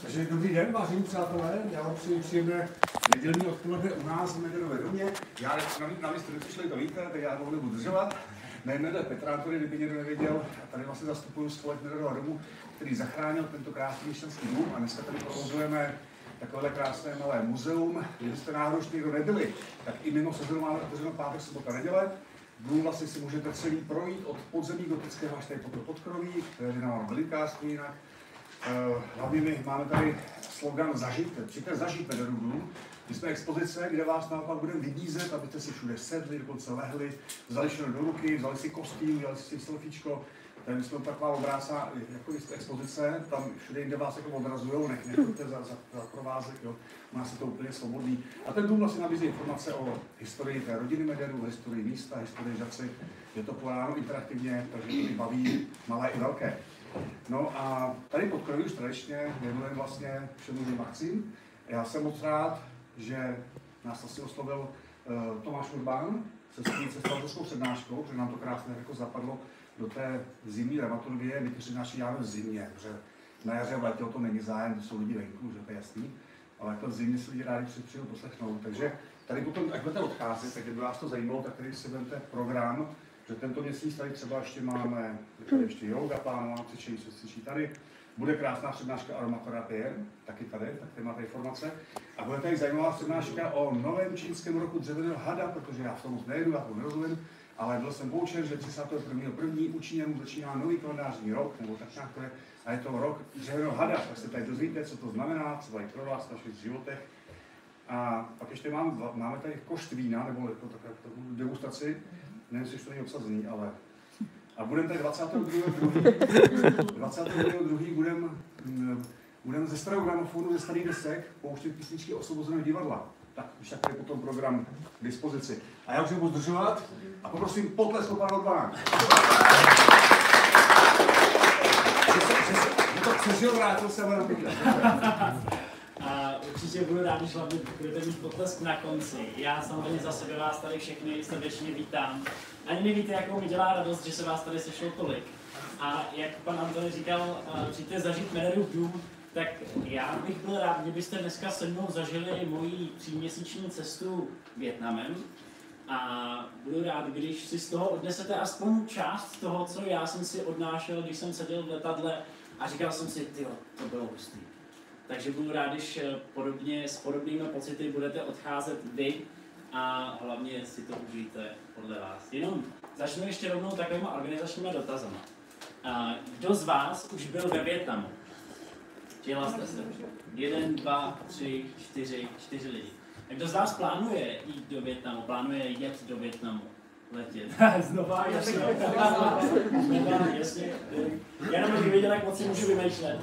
Takže dobrý den, vážení přátelé, já vám přeji příjemné nedělní odpoledne u nás v Mederové domě. Já navíc přišli, to víte, tak já to nebudu držovat. Mé jméno je Petr, kdyby někdo nevěděl, a tady vlastně zastupuju spolek Mederova domu, který zachránil tento krásný měšťanský dům a dneska tady provozujeme takové krásné malé muzeum. Kdybyste náhodou už někdo nebyli, tak i mimo sezónu máme otevřeno pátek, sobota, neděle. Dům vlastně si můžete celý projít od podzemí gotického až tady po to podkroví, které je nám velikářství jinak. Hlavně my máme tady slogan zažít, přijďte zažít Mederův dům. My jsme expozice, kde vás naopak budeme vybízet, abyste si všude sedli, dokonce lehli, vzali všechno do ruky, vzali si kostým, vzali si selfiečko. Tady jsme taková obrácená jako expozice, tam všude jinde vás jako odrazujou, nechoďte za provázek, jo. U nás je to úplně svobodný. A ten dům vlastně nabízí informace o historii té rodiny Mederů, historii místa, historii Žaci. Je to podáno interaktivně, takže to baví malé i velké. No a tady pod kroví už tradičně věnujeme vlastně všemu Maxim. Já jsem moc rád, že nás asi oslovil Tomáš Urbán se svojí cestovatelskou přednáškou, protože nám to krásně jako zapadlo do té zimní dramaturgie. My ty přednášky děláme v zimě, protože na jaře a v létě o to není zájem, to jsou lidi venku, že to je jasný, ale jako v zimě si lidi rádi přijdu poslechnout. Takže tady potom, jak budete odcházet, tak kdyby vás to zajímalo, tak tady si vemte program, že tento měsíc tady třeba ještě máme ještě yoga plánovaná, cvičení se cvičí tady. Bude krásná přednáška aromaterapie, taky tady, tak tady máte informace. A bude tady zajímavá přednáška o novém čínském roku dřevěného hada, protože já v tom moc nejedu, já to nerozumím, ale byl jsem poučen, že 31.1. u Číňanů začíná nový kalendářní rok, nebo tak nějak to je, a je to rok dřevěného hada, tak se tady dozvíte, co to znamená, třeba i pro vás v vašich životech. A pak ještě máme tady košt vína, nebo jako takovou degustaci. Nevím, jestli to není obsazený, ale... A budeme tady 22. budeme ze starého gramofonu, ze starých desek pouštět písničky Osvobozeného divadla. Tak už tak je potom program k dispozici. A já už nebudu zdržovat a poprosím potlesk od pana Urbána. Že to přežil, vrátil se na pěkle. Určitě budu rád, když hlavně budete mít potlesk na konci. Já samozřejmě za sebe vás tady všechny srdečně vítám. Ani nevíte, jakou mi dělá radost, že se vás tady sešlo tolik. A jak pan Antony říkal, přijďte zažít Mederův dům, tak já bych byl rád, kdybyste dneska se mnou zažili moji 3měsíční cestu Vietnamem. A budu rád, když si z toho odnesete aspoň část toho, co já jsem si odnášel, když jsem seděl v letadle a říkal jsem si, tyjo, to bylo hustý. Takže budu rád, když s podobnými pocity budete odcházet vy a hlavně si to užijte podle vás. Jenom začnu ještě rovnou takovýma organizačníma dotazama. Kdo z vás už byl ve Vietnamu? Přihlaste se. 1, 2, 3, 4 lidi. A kdo z vás plánuje jít do Vietnamu? Plánuje jet do Vietnamu? Letět. Znova, jasně. Jasně. Já jenom bych věděl, jak moc si můžu vymýšlet.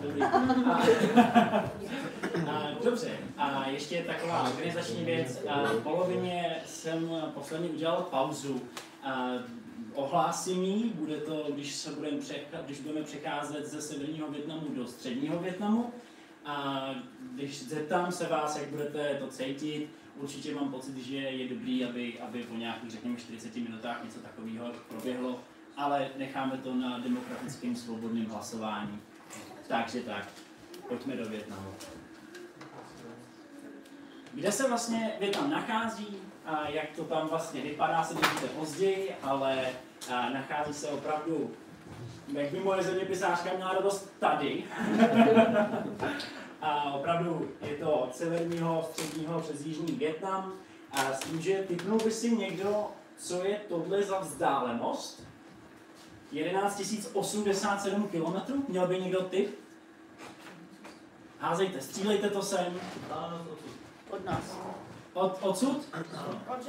Dobře, a ještě taková organizační věc. V polovině jsem posledně udělal pauzu. Ohlásím, bude to, když budeme přecházet ze severního Vietnamu do středního Vietnamu. A když zeptám se vás, jak budete to cítit, určitě mám pocit, že je dobrý, aby po nějakých, řekněme, 40 minutách něco takového proběhlo, ale necháme to na demokratickém svobodném hlasování. Takže tak, pojďme do Vietnamu. Kde se vlastně Vietnam nachází a jak to tam vlastně vypadá, se dozvíte později, ale nachází se opravdu, jak by moje zeměpisářka měla radost, tady. A opravdu je to od severního, středního přes jižní Vietnam. A s tím, že tipnul by si někdo, co je tohle za vzdálenost? 11 087 km? Měl by někdo tip? Házejte, střílejte to sem. Od nás. Odsud?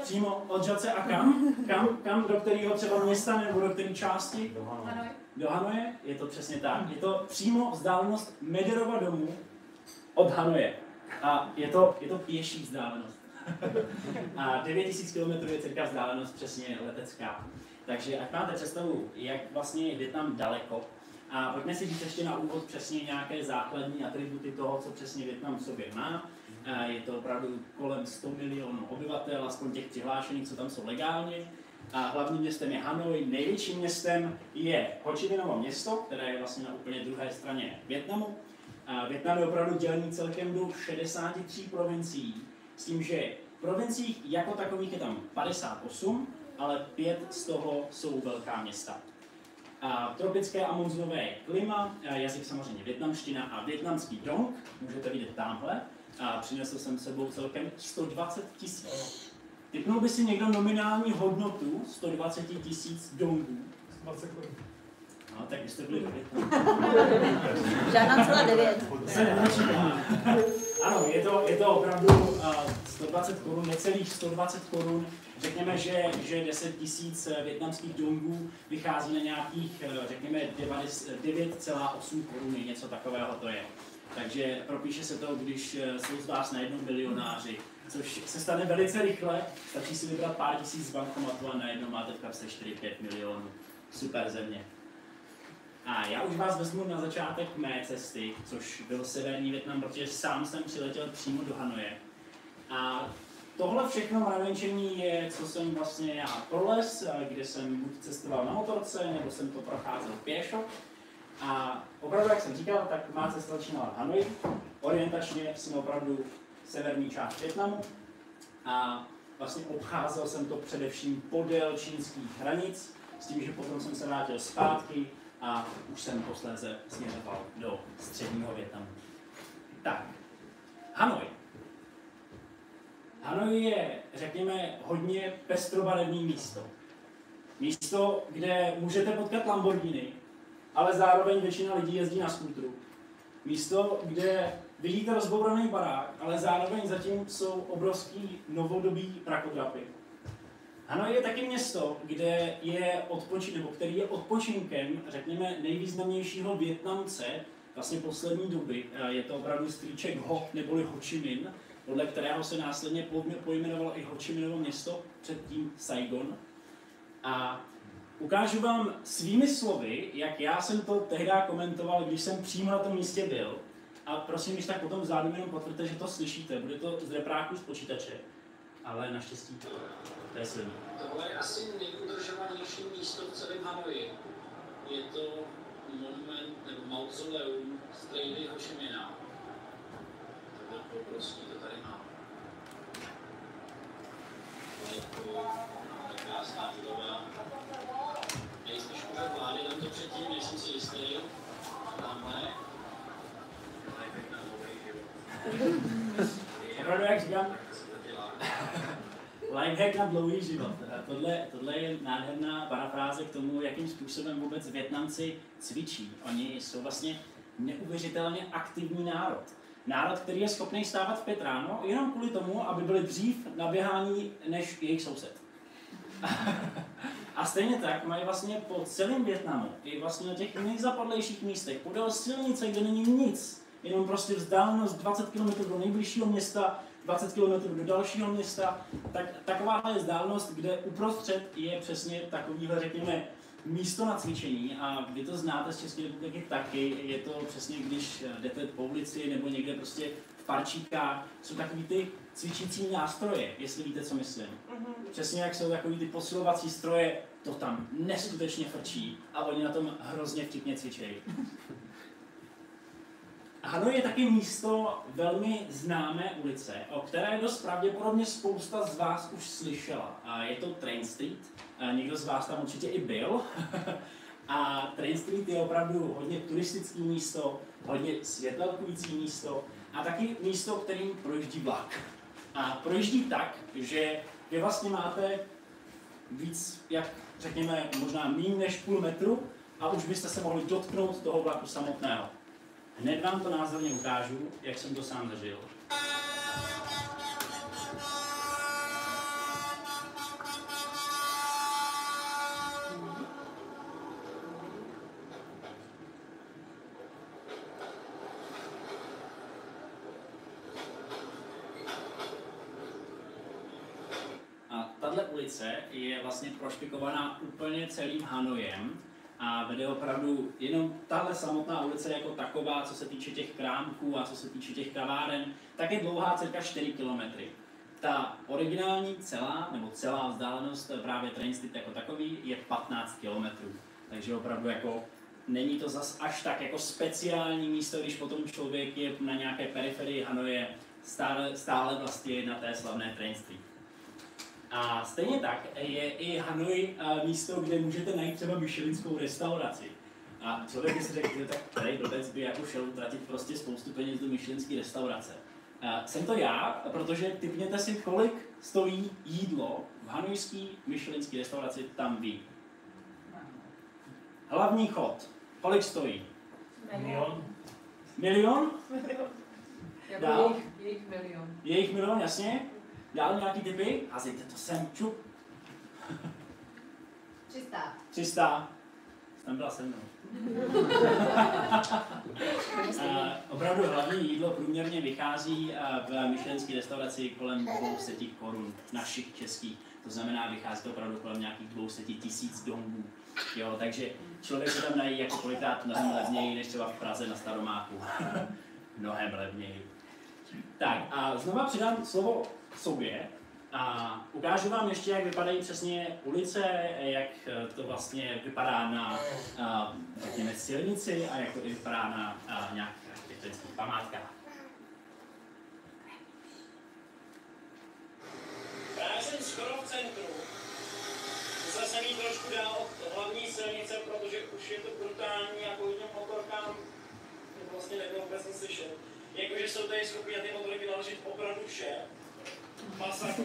Přímo od Žace a kam? Do kterého třeba města nebo do které části? Do Hanoje? Je to přesně tak. Je to přímo vzdálenost Mederova domu od Hanoje. A je to pěší vzdálenost. A 9000 km je cirka vzdálenost přesně letecká. Takže ať máte představu, jak vlastně je Vietnam daleko. A pojďme si říct ještě na úvod přesně nějaké základní atributy toho, co přesně Vietnam v sobě má. Je to opravdu kolem 100 milionů obyvatel, aspoň těch přihlášených, co tam jsou legálně. A hlavním městem je Hanoj, největším městem je Ho Chi Minhovo město, které je vlastně na úplně druhé straně Vietnamu. Vietnam je opravdu dělený celkem do 63 provincií, s tím, že provincií jako takových je tam 58, ale 5 z toho jsou velká města. Tropické a monzunové klima, jazyk samozřejmě vietnamština a vietnamský dong, můžete vidět tamhle. Přinesl jsem sebou celkem 120 000. Tipnul by si někdo nominální hodnotu 120 000 dongů? 20 korun. No, tak byste byli do Vietnamu. Žádná celá 9. Se nedočítá. Ano, je to opravdu 120 korun, necelých 120 korun. Řekněme, že 10 000 vietnamských dongů vychází na nějakých, řekněme, 9,8 koruny, něco takového to je. Takže propíše se to, když jsou z vás najednou milionáři, což se stane velice rychle, stačí si vybrat pár tisíc z bankomatu a najednou máte v kapse 4-5 milionů. Super země. A já už vás vezmu na začátek mé cesty, což byl severní Vietnam, protože sám jsem přiletěl přímo do Hanoje. A tohle všechno mravenčení je, co jsem vlastně já prolez, kde jsem buď cestoval na motorce, nebo jsem to procházel pěšo. A opravdu, jak jsem říkal, tak má cesta začínala v Hanoji. Orientačně jsem opravdu severní část Vietnamu. A vlastně obcházel jsem to především podél čínských hranic, s tím, že potom jsem se vrátil zpátky a už jsem posléze směřoval do středního Vietnamu. Tak, Hanoj. Hanoj je, řekněme, hodně pestrobarevné místo. Místo, kde můžete potkat Lamborghini, ale zároveň většina lidí jezdí na skútru. Místo, kde vidíte rozbouraný barák, ale zároveň zatím jsou obrovský novodobý prakodrapy. Hanoj je taky město, kde je který je odpočinkem, řekněme, nejvýznamnějšího Vietnamce vlastně poslední doby. Je to opravdu strýček Ho, neboli Ho Chi Minh, podle kterého se následně pojmenovalo i Ho Chi Minhovo město, předtím Saigon. A ukážu vám svými slovy, jak já jsem to tehdy komentoval, když jsem přímo na tom místě byl. A prosím, když tak potom vzadu jenom potvrďte, že to slyšíte. Bude to z repráku z počítače, ale naštěstí to je silný. Tohle je asi nejudržovanější místo v celém Hanoji. Je to monument nebo mauzoleum strejdy Ho Chi Minha. To prostě to tady má. Je to krásná budova. Nejspíš úřad vlády, tam to předtím, nejsem si jistý. Tamhle. Opravdu, jak říkám, lifehack na dlouhý život. Tohle je nádherná parafráze k tomu, jakým způsobem vůbec Vietnamci cvičí. Oni jsou vlastně neuvěřitelně aktivní národ. Národ, který je schopný stávat v 5 ráno, jenom kvůli tomu, aby byli dřív na běhání než jejich soused. A stejně tak mají vlastně po celém Vietnamu, i vlastně na těch nejzapadlejších místech, podél silnice, kde není nic, jenom prostě vzdálenost 20 km do nejbližšího města, 20 km do dalšího města, tak takováhle je vzdálenost, kde uprostřed je přesně takovýhle, řekněme, místo na cvičení. A vy to znáte z České republiky taky, je to přesně, když jdete po ulici nebo někde prostě v parčíkách, jsou takový ty cvičící nástroje, jestli víte, co myslím. Přesně jak jsou takový ty posilovací stroje, to tam neskutečně frčí a oni na tom hrozně vtipně cvičejí. Hanoj je taky místo velmi známé ulice, o které dost pravděpodobně spousta z vás už slyšela. Je to Train Street, někdo z vás tam určitě i byl. A Train Street je opravdu hodně turistické místo, hodně světelkující místo a taky místo, kterým projíždí vlak. A projíždí tak, že vy vlastně máte víc, jak řekněme, možná méně než půl metru a už byste se mohli dotknout toho vlaku samotného. Hned vám to názorně ukážu, jak jsem to sám zažil. A tahle ulice je vlastně prošpikovaná úplně celým Hanojem. A vede opravdu jenom tahle samotná ulice jako taková, co se týče těch krámků a co se týče těch kaváren, tak je dlouhá cirka 4 kilometry. Ta originální celá vzdálenost právě Train Street jako takový je 15 kilometrů. Takže opravdu jako není to zas až tak jako speciální místo, když potom člověk je na nějaké periferii Hanoje, stále vlastně na té slavné Train Street. A stejně tak je i Hanoj místo, kde můžete najít třeba michelinskou restauraci. A člověk by si řekl, že tak tady blbec by jako šel utratit prostě spoustu peněz do michelinské restaurace. Jsem to já, protože tipněte si, kolik stojí jídlo v hanojské michelinské restauraci tam ví. Hlavní chod. Kolik stojí? Milion? Jako jejich milion. Jejich milion, jasně. Dál nějaký tipy? Házejte to sem, čup. 300. 300. Tam byla se mnou. Opravdu hlavní jídlo průměrně vychází v michelinské restauraci kolem 200 korun našich českých. To znamená, vychází to opravdu kolem nějakých 200 000 dongů. Jo, takže člověk se tam nají jako kolikrát mnohem levněji, než třeba v Praze na Staromáku. Mnohem levněji. Tak a znova přidám slovo sobě a ukážu vám ještě, jak vypadají přesně ulice, jak to vlastně vypadá na, řekněme, silnici a jak to i vypadá na nějakých architektonických památkách. Právě jsem skoro v centru. Musel jsem jít trošku dál od hlavní silnice, protože už je to brutální a kvůli těm motorkám to vlastně nebylo vůbec nic slyšet. Jakože jsou tady schopni na ty motorky naložit opravdu vše. Masakr.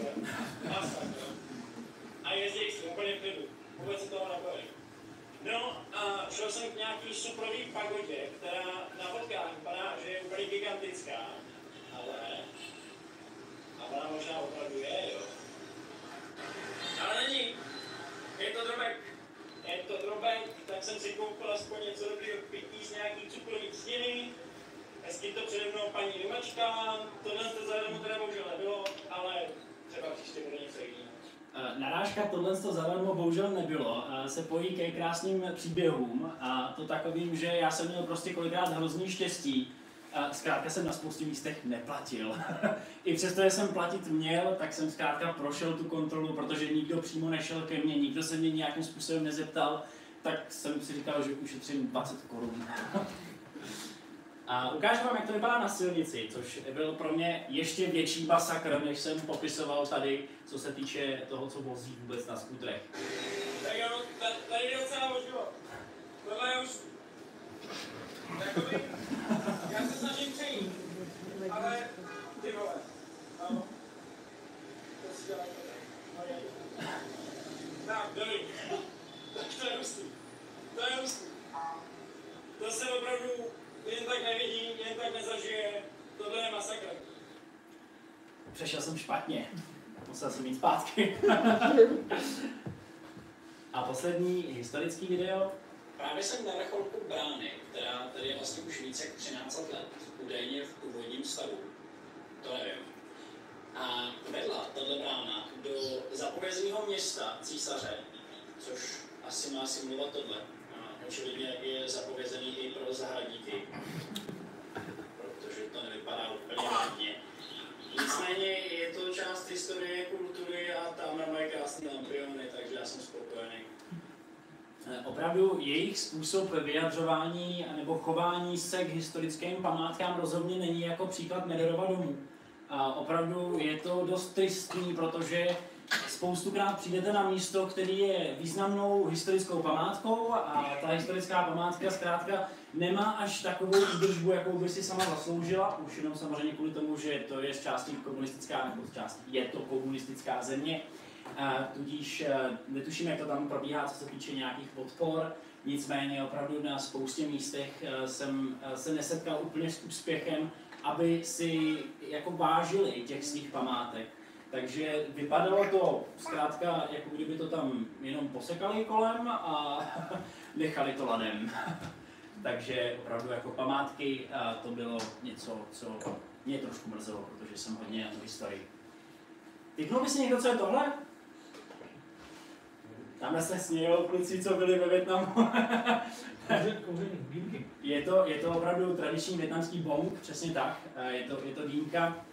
A jezdí s tím úplně v klidu. Vůbec se toho nebojím. No a šel jsem k nějaký suprový pagodě, která na fotkách vypadá, že je úplně gigantická. Ale ona možná opravdu je, jo. Ale není. Je to drobek. Je to drobek, tak jsem si koupil aspoň něco dobrého pití z nějaký cukrový třtiny. Hezky to přede mnou paní Rumačka, tohle to zadarmo teda bohužel nebylo, ale třeba příště bude něco jiného. Narážka tohle to zadarmo bohužel nebylo, se pojí ke krásným příběhům a to takovým, že já jsem měl prostě kolikrát hrozný štěstí. Zkrátka jsem na spoustě místech neplatil. I přesto, že jsem platit měl, tak jsem zkrátka prošel tu kontrolu, protože nikdo přímo nešel ke mně, nikdo se mě nějakým způsobem nezeptal, tak jsem si říkal, že ušetřím 20 korun. A ukážu vám, jak to vypadá na silnici, což byl pro mě ještě větší masakr, než jsem popisoval tady, co se týče toho, co vozí vůbec na skutrech. Tak jo, tady je docela možno. Tohle je už... Jakoby, já se snažím přejít, ale ty vole. No. To si dělá to. Tak, dobrý. Tak to je hustý. To je hustý. To se opravdu jen tak nevidí, jen tak nezažije. Tohle je masakr. Přešel jsem špatně. Musel jsem jít zpátky. A poslední historický video. Právě jsem na vrcholku brány, která tady je vlastně už více jak 13 let, údajně v původním stavu. To nevím. A vedla tato brána do zapovězeného města císaře, což asi má simulovat tohle. A očividně je zapovězený i pro zahradníky, protože to nevypadá úplně hodně. Nicméně je to část historie, kultury a tam mají krásné lampiony, takže já jsem spokojený. Opravdu jejich způsob vyjadřování nebo chování se k historickým památkám rozhodně není jako příklad Mederova domu. A opravdu je to dost tristní, protože spoustukrát přijdete na místo, který je významnou historickou památkou a ta historická památka zkrátka nemá až takovou údržbu, jakou by si sama zasloužila, už jenom samozřejmě kvůli tomu, že to je z části komunistická, nebo z části je to komunistická země. Tudíž netuším, jak to tam probíhá, co se týče nějakých podpor, nicméně opravdu na spoustě místech jsem se nesetkal úplně s úspěchem, aby si jako vážili těch svých památek. Takže vypadalo to zkrátka, jako kdyby to tam jenom posekali kolem a nechali to ladem. Takže opravdu jako památky to bylo něco, co mě trošku mrzelo, protože jsem hodně na historii. Typnul by si někdo, co je tohle? Tamhle se smějou kluci, co byli ve Vietnamu. Je to opravdu tradiční vietnamský bong, přesně tak. Je to dýmka,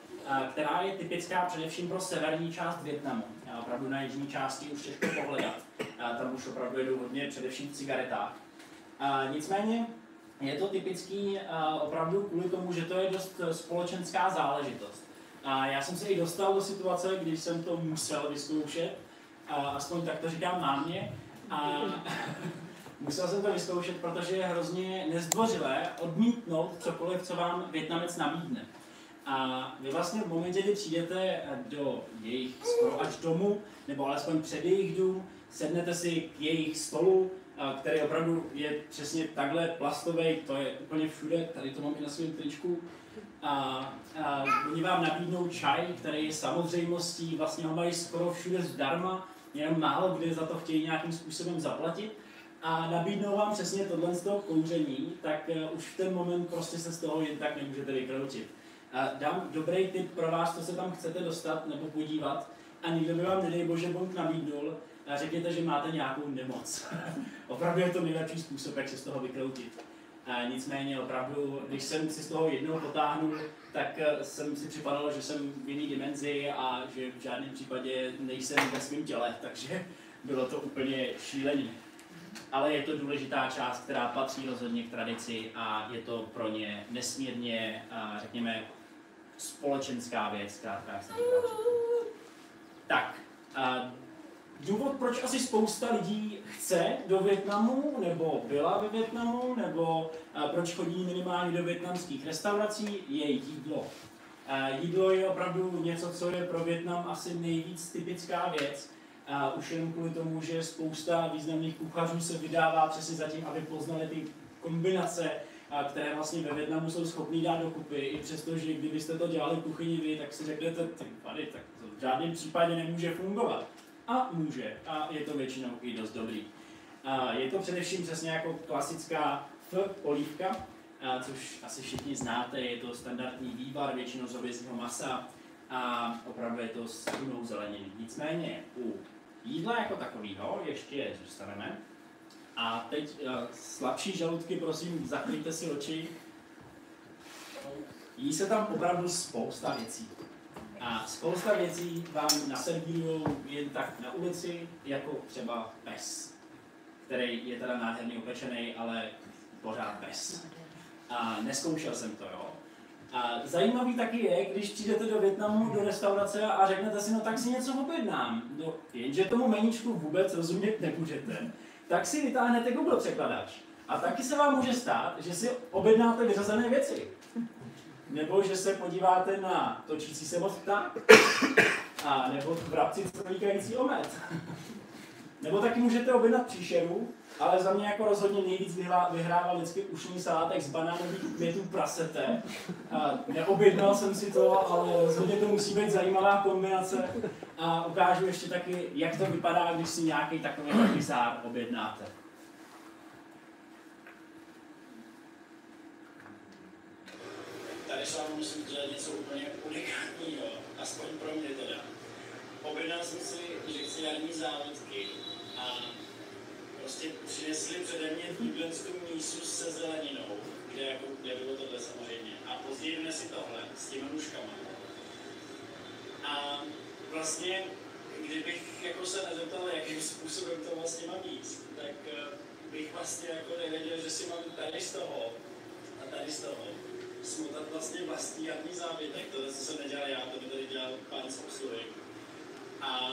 která je typická především pro severní část Vietnamu. Opravdu na jižní části už těžko pohledat. Tam už opravdu jedou hodně především v cigaretách. Nicméně je to typický opravdu kvůli tomu, že to je dost společenská záležitost. Já jsem se i dostal do situace, když jsem to musel vyzkoušet, aspoň tak to říkám mámě, a musel jsem to vyzkoušet, protože je hrozně nezdvořilé odmítnout cokoliv, co vám Vietnamec nabídne. A vy vlastně v momentě, kdy přijdete do jejich skoro až domu, nebo alespoň před jejich dům, sednete si k jejich stolu, který opravdu je přesně takhle plastový, to je úplně všude, tady to mám i na svém tričku. A oni vám nabídnou čaj, který je samozřejmostí, vlastně ho mají skoro všude zdarma, jenom málo kde za to chtějí nějakým způsobem zaplatit. A nabídnou vám přesně tohle z toho kouření, tak už v ten moment prostě se z toho jen tak nemůžete vykroutit. Dám dobrý tip pro vás, co se tam chcete dostat nebo podívat, a nikdo by vám, nedej bože, bonk nabídnul a řekněte, že máte nějakou nemoc. Opravdu je to nejlepší způsob, jak se z toho vykroutit. Nicméně opravdu, když jsem si z toho jednou potáhnul, tak jsem si připadal, že jsem v jiný dimenzi a že v žádném případě nejsem ve svém těle, takže bylo to úplně šílené. Ale je to důležitá část, která patří rozhodně k tradici a je to pro ně nesmírně, řekněme, společenská věc, která se týká. Tak, důvod, proč asi spousta lidí chce do Vietnamu, nebo byla ve Vietnamu, nebo proč chodí minimálně do vietnamských restaurací, je jídlo. Jídlo je opravdu něco, co je pro Vietnam asi nejvíc typická věc. Už jen kvůli tomu, že spousta významných kuchařů se vydává přesně za tím, aby poznali ty kombinace, které vlastně ve Vietnamu jsou schopný dát dokupy, i přesto, že kdybyste to dělali v kuchyni vy, tak si řeknete, tak to v žádném případě nemůže fungovat. A může, a je to většinou i dost dobrý. Je to především přesně jako klasická polívka, což asi všichni znáte, je to standardní vývar, většinou z hovězího masa, a opravdu je to s tunou zeleniny. Nicméně u jídla jako takového ještě zůstaneme. A teď slabší žaludky, prosím, zakryjte si oči. Jí se tam opravdu spousta věcí. A spousta věcí vám naservírují jen tak na ulici, jako třeba pes, který je teda nádherně upečený, ale pořád pes. A neskoušel jsem to, jo. A zajímavý taky je, když přijdete do Vietnamu, do restaurace a řeknete si, no tak si něco objednám. No, jenže tomu meníčku vůbec rozumět nebudete, tak si vytáhnete Google překladač. A taky se vám může stát, že si objednáte vyřazené věci. Nebo že se podíváte na točící se moc pták, a nebo vrabci prolíkající omet. Nebo taky můžete objednat příšeru, ale za mě jako rozhodně nejvíc vyhrával vždycky ušní salátek z banánových květů prasete. Neobjednal jsem si to, ale rozhodně to musí být zajímavá kombinace. A ukážu ještě taky, jak to vypadá, když si nějaký takový bizár objednáte. Tady s vámi musím dělat něco úplně unikátního, aspoň pro mě teda. Objednal jsem si, že chci jarní závodky a prostě přinesli přede mě výblenskou mísu se zeleninou, kde bylo tohle samozřejmě. A později donesli tohle s těmi nůžkama. A vlastně, kdybych jako se nezeptal, jakým způsobem to vlastně mám jíst, tak bych vlastně jako nevěděl, že si mám tady z toho a tady z toho smotat vlastně vlastní jarní závětek. Tohle, co jsem nedělal já, to by tady dělal pán z obsluhy. A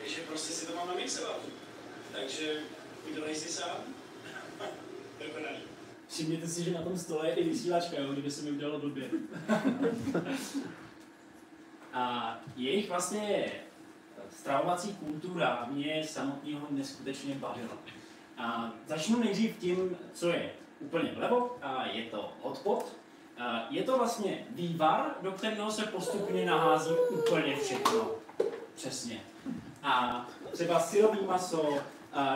že prostě si to mám namixovat. Takže udělej si sám. Dokonalý. Všimněte si, že na tom stole je i vysílačka, jo, kdyby se mi udělalo blbě. A jejich vlastně stravovací kultura mě samotného neskutečně bavila. A začnu nejdřív tím, co je úplně vlevo, a je to hotpot. Je to vlastně vývar, do kterého se postupně nahází úplně všechno. Přesně. A třeba syrový maso,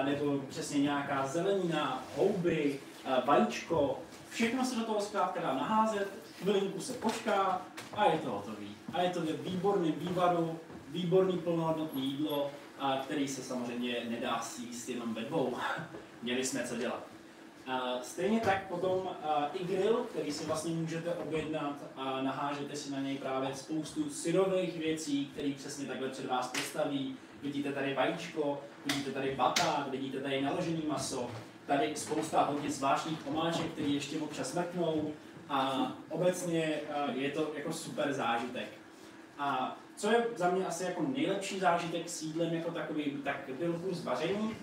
nebo přesně nějaká zelenina, houby, vajíčko, všechno se do toho zkrátka dá naházet, chvilinku se počká a je to hotový. A je to ve výborném vývaru, výborný plnohodnotné jídlo, který se samozřejmě nedá sjíst jenom ve dvou. Měli jsme co dělat. Stejně tak potom i grill, který si vlastně můžete objednat a nahážete si na něj právě spoustu syrových věcí, které přesně takhle před vás postaví. Vidíte tady vajíčko, vidíte tady batát, vidíte tady naložený maso. tady spousta hodně zvláštních omáček, které ještě občas mrknou a obecně je to jako super zážitek. A co je za mě asi jako nejlepší zážitek s jídlem jako takovým, tak byl kurz vaření,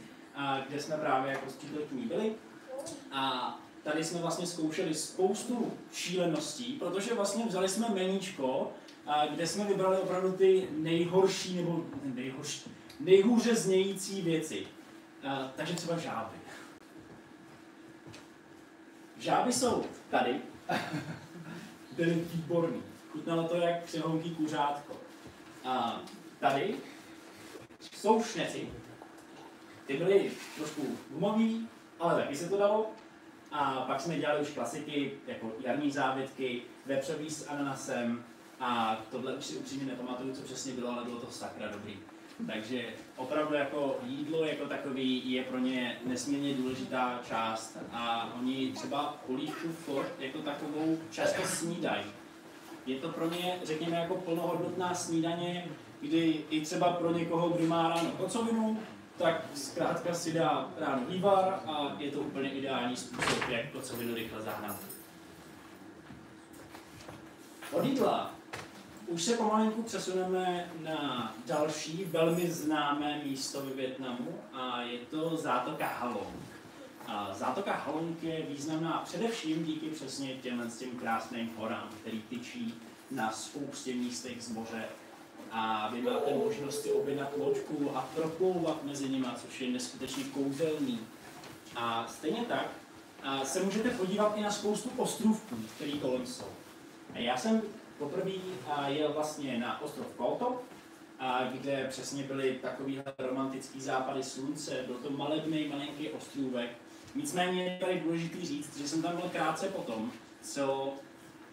kde jsme právě jako s přítelkyní byli. A tady jsme vlastně zkoušeli spoustu šíleností, protože vlastně vzali jsme meníčko, kde jsme vybrali opravdu ty nejhorší nebo nejhůře znějící věci. Takže třeba žáby. Žáby jsou tady. Byly výborný. Chutnalo to jak přehonký kuřátko. Tady jsou šneci. Ty byly trošku gumový, ale taky se to dalo. A pak jsme dělali už klasiky, jako jarní závětky, vepřový s ananasem. A tohle už si upřímně nepamatuju, co přesně bylo, ale bylo to sakra dobrý. Takže opravdu jako jídlo jako takový je pro ně nesmírně důležitá část a oni třeba polívku furt jako takovou často snídají. Je to pro ně, řekněme, jako plnohodnotná snídaně, kdy i třeba pro někoho, kdo má ráno kocovinu, tak zkrátka si dá ráno vývar a je to úplně ideální způsob, jak kocovinu rychle zahnat. Od jídla už se pomalinku přesuneme na další velmi známé místo ve Vietnamu a je to zátoka Halong. Zátoka Halong je významná především díky přesně těm krásným horám, který tyčí na spoustě místech z moře. A vy máte možnost si objednat loďku a proplouvat mezi nimi, což je neskutečně kouzelný. A stejně tak se můžete podívat i na spoustu ostrůvků, které kolem jsou. A já jsem poprvé jel vlastně na ostrov Ko Top, kde přesně byly takovýhle romantický západy slunce, byl to malebný, malinký ostrůvek. Nicméně je tady důležité říct, že jsem tam byl krátce potom, co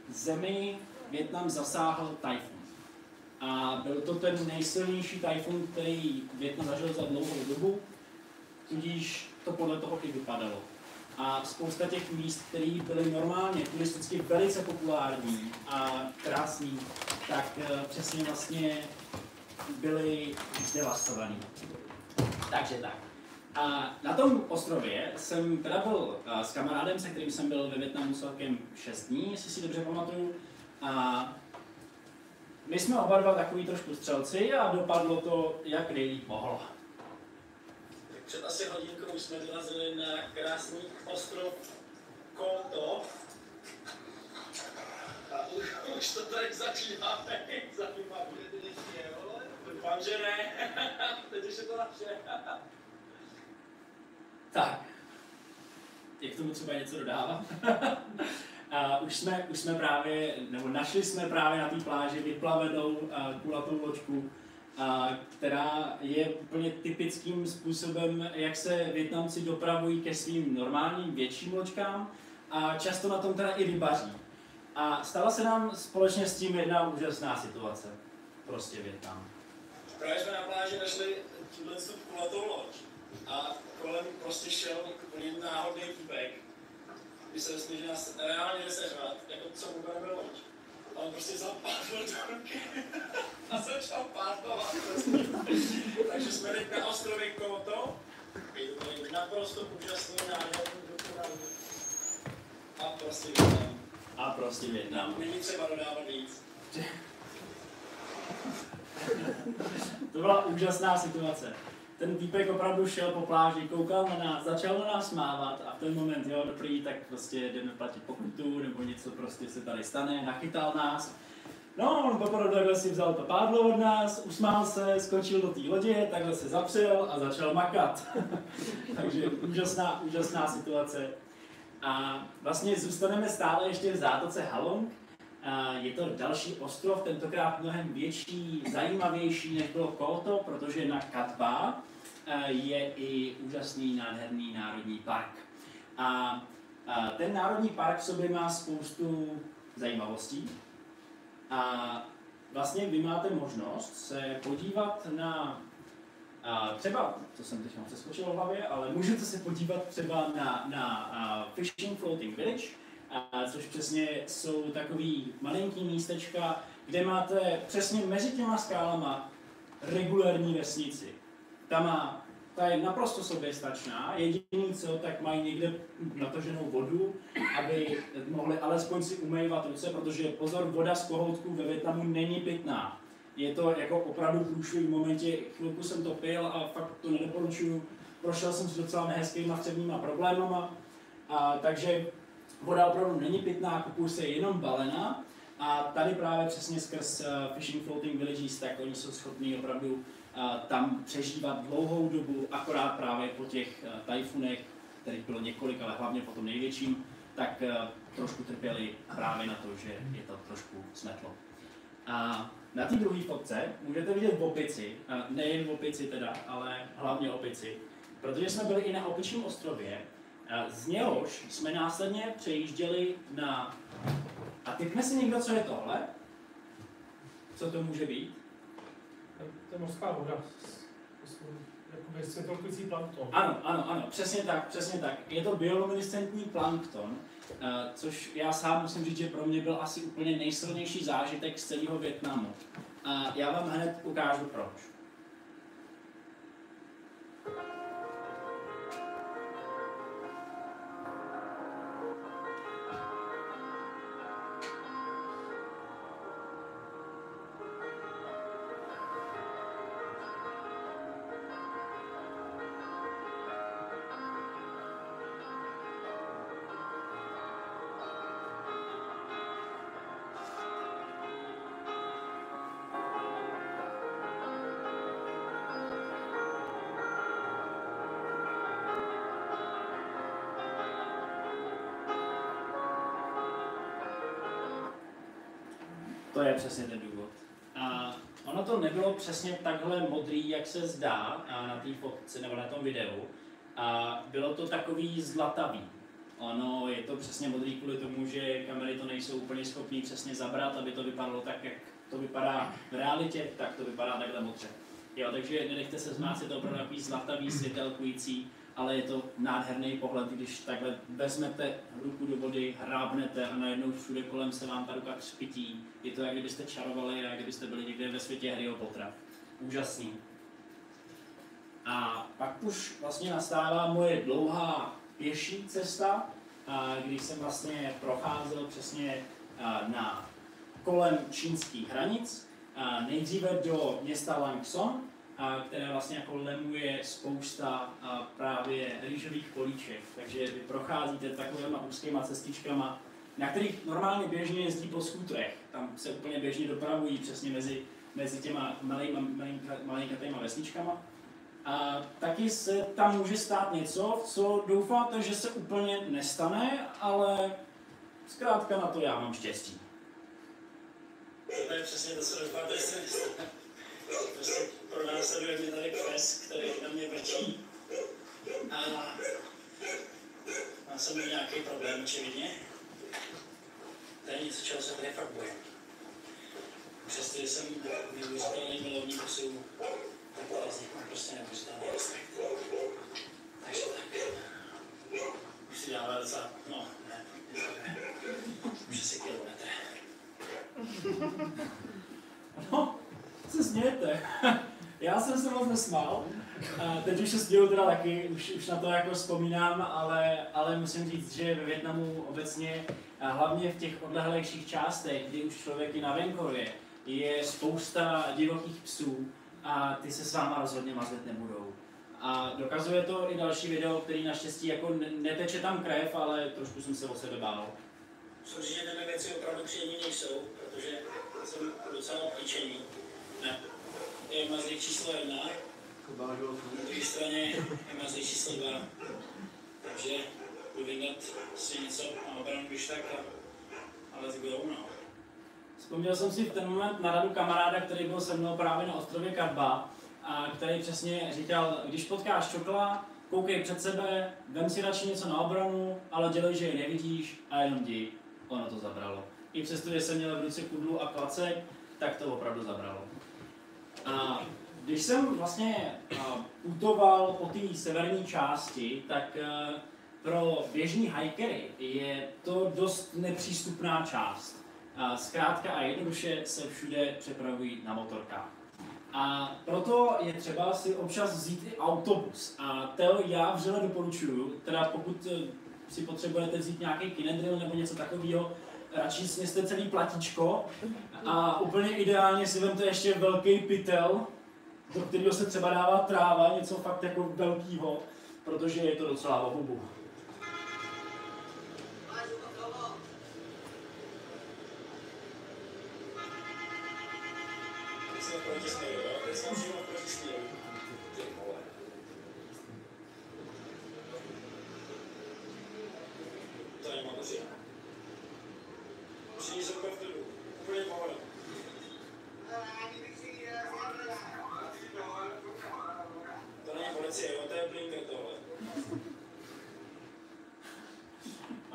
zemi Vietnam zasáhl tajfun. A byl to ten nejsilnější tajfun, který Vietnam zažil za dlouhou dobu, tudíž to podle toho i vypadalo. A spousta těch míst, které byly normálně turisticky velice populární a krásný, tak přesně vlastně byly devastovaný. Takže tak. A na tom ostrově jsem teda byl s kamarádem, se kterým jsem byl ve Vietnamu celkem 6 dní, jestli si dobře pamatuju. A my jsme oba dva takový trošku střelci a dopadlo to, jak nejlíp mohlo. Před asi hodinkou jsme vyrazili na krásný ostrov Ko Top. A už to tady začíná být zajímavý. Doufám, že ne. Teď už je to naše. Tak, je k tomu třeba něco dodávat? Už jsme právě, nebo našli jsme právě na té pláži vyplavenou kulatou loďku, která je úplně typickým způsobem, jak se Vietnamci dopravují ke svým normálním větším loďkám a často na tom teda i rybaří. A stala se nám společně s tím jedna úžasná situace. Prostě Vietnam. Právě jsme na pláži našli tuhle kulatou loď a kolem prostě šel úplně náhodný týpek, kdy se snažil nás reálně seřvat, jako co mu bude loď. A on prostě zapadl do ruky a začal pádlovat. Takže jsme teď na ostrově Ko Top. Je to naprosto úžasný nádherný dokument. A prostě Vietnam. Není třeba dodávat víc. To byla úžasná situace. Ten týpek opravdu šel po pláži, koukal na nás, začal na nás mávat a v ten moment, jo, dobrý, tak prostě jdeme platit pokutu nebo něco prostě se tady stane, nachytal nás. No, on opravdu takhle si vzal to pádlo od nás, usmál se, skočil do té lodě, takhle se zapřel a začal makat. Takže úžasná situace. A vlastně zůstaneme stále ještě v zátoce Halong. Je to další ostrov, tentokrát mnohem větší, zajímavější než bylo Ko Top, protože na Cat Ba je i úžasný, nádherný národní park. A ten národní park v sobě má spoustu zajímavostí. A vlastně vy máte možnost se podívat na třeba, to jsem teď přeskočil v hlavě, ale můžete se podívat třeba na Fishing Floating Village, což přesně jsou takový malinký místečka, kde máte přesně mezi těma skálama regulární vesnici. Ta má ta je naprosto soběstačná, jediný co, tak mají někde nataženou vodu, aby mohli alespoň si umývat ruce, protože pozor, voda z kohoutků ve Vietnamu není pitná. Je to jako opravdu průšvih v momentě, chvilku jsem to pil a fakt to nedoporučuju. Prošel jsem s docela nehezkýma střevníma problémama, takže voda opravdu není pitná, kupuje se jenom balená. A tady právě přesně skrz Fishing Floating Villages, tak oni jsou schopní opravdu tam přežívat dlouhou dobu, akorát právě po těch tajfunech, kterých bylo několik, ale hlavně po tom největším, tak trošku trpěli právě na to, že je to trošku smetlo. A na té druhé fotce můžete vidět opici, nejen opici teda, ale hlavně opici, protože jsme byli i na Opičím ostrově, z něhož jsme následně přejížděli na... A typne si někdo, co je tohle? Co to může být? To je mořská voda. Jakoby světelkující plankton. Ano, přesně tak. Je to bioluminescentní plankton, což já sám musím říct, že pro mě byl asi úplně nejsilnější zážitek z celého Vietnamu. A já vám hned ukážu proč. To je přesně ten důvod. A ono to nebylo přesně takhle modrý, jak se zdá na té fotce nebo na tom videu. A bylo to takový zlatavý. Ono je to přesně modrý kvůli tomu, že kamery to nejsou úplně schopný přesně zabrat, aby to vypadalo tak, jak to vypadá v realitě, tak to vypadá takhle modře. Jo, takže nenechte se zmát, je to opravdu takový zlatavý, světelkující, ale je to nádherný pohled, když takhle vezmete ruku do vody, hrábnete a najednou všude kolem se vám ta ruka třpití. Je to, jak kdybyste čarovali a jak kdybyste byli někde ve světě Harryho Pottera. Úžasný. A pak už vlastně nastává moje dlouhá pěší cesta, když jsem vlastně procházel přesně na kolem čínských hranic, nejdříve do města Langson, které vlastně jako lemuje spousta právě rýžových políček. Takže vy procházíte takovýma úzkýma cestičkama, na kterých normálně běžně jezdí po skútrech. Tam se úplně běžně dopravují přesně mezi těma malinkatýma vesničkama. A taky se tam může stát něco, co doufáte, že se úplně nestane, ale zkrátka na to já mám štěstí. To je přesně to, co doufáte, že se nestane. Prostě pronásleduje mě tady pes, který na mě vrčí. A má jsem měl nějaký problém, očividně. To je něco, čeho se tady fakt bojím. Přestože jsem neuvěřitelný milovník psů, tak tady z nich mám prostě neuvěřitelný respekt. Takže tak. Už si dává docela, no, ne, už asi kilometr. No, se smějete. Já jsem se moc nesmál. Teď už se směju teda taky, už na to jako vzpomínám, ale musím říct, že ve Vietnamu obecně, hlavně v těch odlehlejších částech, kdy už člověk je na venkově, je spousta divokých psů a ty se s váma rozhodně mazlit nebudou. A dokazuje to i další video, který naštěstí jako neteče tam krev, ale trošku jsem se o sebe bál. Musím říct, že tyhle věci opravdu příjemný nejsou, protože jsem docela obklíčený. Ne. Je mazlík číslo 1, na druhé straně je mazlík číslo 2. Takže budu vyndat si něco na obranu, když tak a let's go, no. Vzpomněl jsem si v ten moment na radu kamaráda, který byl se mnou právě na ostrově Kadba, a který přesně říkal, když potkáš čokla, koukej před sebe, vem si radši něco na obranu, ale dělej, že je nevidíš a jenom jdi. Ono to zabralo. I přesto, že jsem měl v ruce kudlu a klacek, tak to opravdu zabralo. A když jsem vlastně putoval po té severní části, tak pro běžní hikery je to dost nepřístupná část. Zkrátka a jednoduše se všude přepravují na motorkách. A proto je třeba si občas vzít i autobus. A to já vřele doporučuju, teda pokud si potřebujete vzít nějaký kinedril nebo něco takového, radši sněste celý platíčko a úplně ideálně si vemte ještě velký pytel, do kterého se třeba dává tráva, něco fakt jako velkýho, protože je to docela o hubu.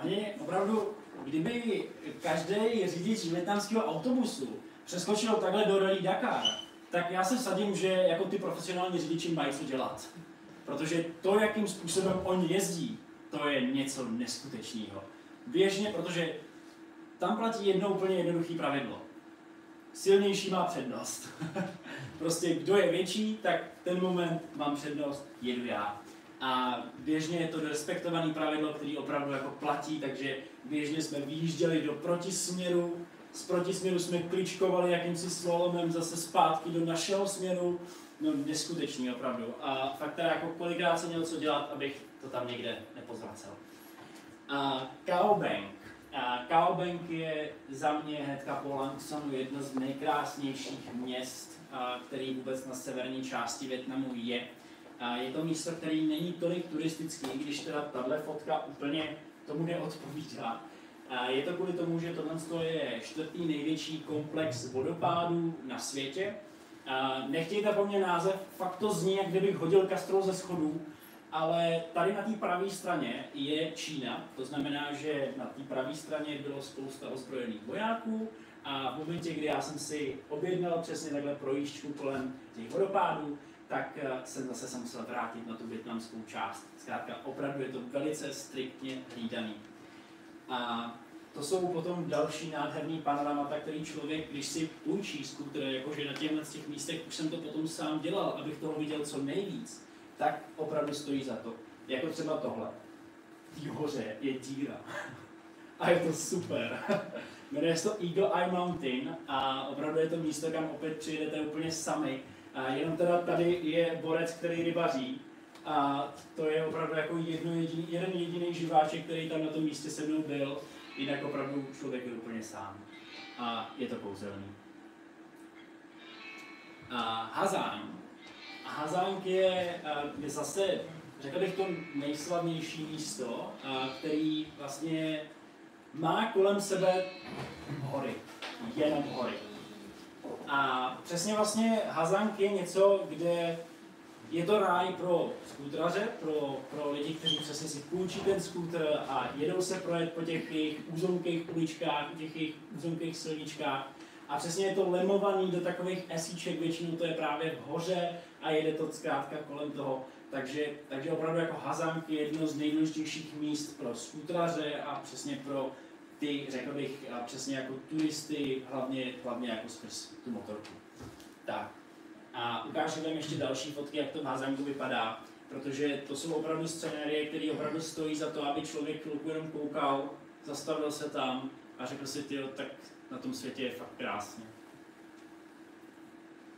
Oni opravdu, kdyby každý řidič vietnamského autobusu přeskočil takhle do Rally Dakar, tak já se vsadím, že jako ty profesionální řidiči mají co dělat. Protože to, jakým způsobem oni jezdí, to je něco neskutečného. Běžně, protože tam platí jedno úplně jednoduché pravidlo. Silnější má přednost. Prostě kdo je větší, tak v ten moment mám přednost, jedu já. A běžně je to respektované pravidlo, který opravdu jako platí, takže běžně jsme vyjížděli do protisměru, z protisměru jsme kličkovali jakýmsi slalomem zase zpátky do našeho směru, no neskutečný opravdu. A fakt teda jako kolikrát jsem měl co dělat, abych to tam někde nepozvracel. Cao Bang. Cao Bang je za mě hnedka po Lang Sanu jedno z nejkrásnějších měst, který vůbec na severní části Vietnamu je. Je to místo, které není tolik turistický, když teda tahle fotka úplně tomu neodpovídá. Je to kvůli tomu, že tohle je čtvrtý největší komplex vodopádů na světě. Nechtějte po mně název, fakt to zní, jak kdybych hodil kastrol ze schodů, ale tady na té pravé straně je Čína, to znamená, že na té pravé straně bylo spousta ozbrojených vojáků a v momentě, kdy já jsem si objednal přesně takhle projížďku kolem těch vodopádů, tak jsem zase se musel vrátit na tu vietnamskou část. Zkrátka, opravdu je to velice striktně hlídaný. A to jsou potom další nádherný panoramata, který člověk, když si půjčí skútr, jakože na těch místech už jsem to potom sám dělal, abych toho viděl co nejvíc, tak opravdu stojí za to. Jako třeba tohle. V té hoře je díra. A je to super. Jmenuje se to Eagle Eye Mountain a opravdu je to místo, kam opět přijedete úplně sami. A jenom teda tady je borec, který rybaří. A to je opravdu jako jeden jediný živáček, který tam na tom místě se mnou byl. Jinak opravdu člověk je úplně sám. A je to kouzelný. Hazang. Hazang je zase, řekl bych, to nejslavnější místo, který vlastně má kolem sebe hory. Jenom hory. A přesně vlastně Hazang je něco, kde je to ráj pro skútraře, pro lidi, kteří přesně si půjčí ten skútr a jedou se projet po těch jejich územkých uličkách, těch jejich územkých silničkách. A přesně je to lemovaný do takových esíček, většinou to je právě v hoře a jede to zkrátka kolem toho. Takže opravdu jako Hazang je jedno z nejdůležitějších míst pro skútraře a přesně pro ty, řekl bych, přesně jako turisty, hlavně jako skrz tu motorku. Tak. A ukážu vám ještě další fotky, jak to v Hazangu vypadá, protože to jsou opravdu scenérie, které opravdu stojí za to, aby člověk chvilku jenom koukal, zastavil se tam a řekl si, tyjo, tak na tom světě je fakt krásně.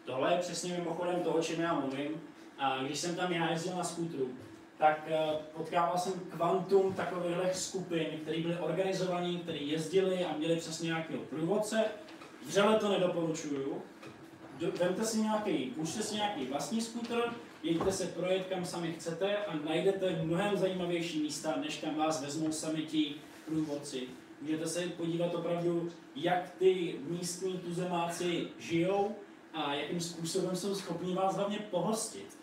Tohle je přesně mimochodem toho, o čem já mluvím. A když jsem tam já jezdil na skútru, tak potkával jsem kvantum takovýchhle skupin, které byly organizované, které jezdili a měli přesně nějakého průvodce. Vřele to nedoporučuju. Půjčte si nějaký vlastní skútr, jeďte se projet kam sami chcete a najdete mnohem zajímavější místa, než kam vás vezmou sami ti průvodci. Můžete se podívat opravdu, jak ty místní tuzemáci žijou a jakým způsobem jsou schopní vás hlavně pohostit.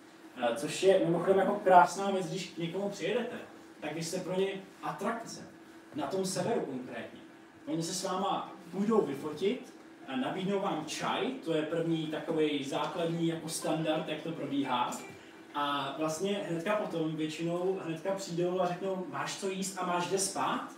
Což je mimochodem jako krásná věc, když k někomu přijedete, tak vy jste pro ně atrakce. Na tom severu konkrétně. Oni se s váma půjdou vyfotit, a nabídnou vám čaj, to je první takový základní jako standard, jak to probíhá. A vlastně hnedka potom většinou přijdou a řeknou, máš co jíst a máš kde spát?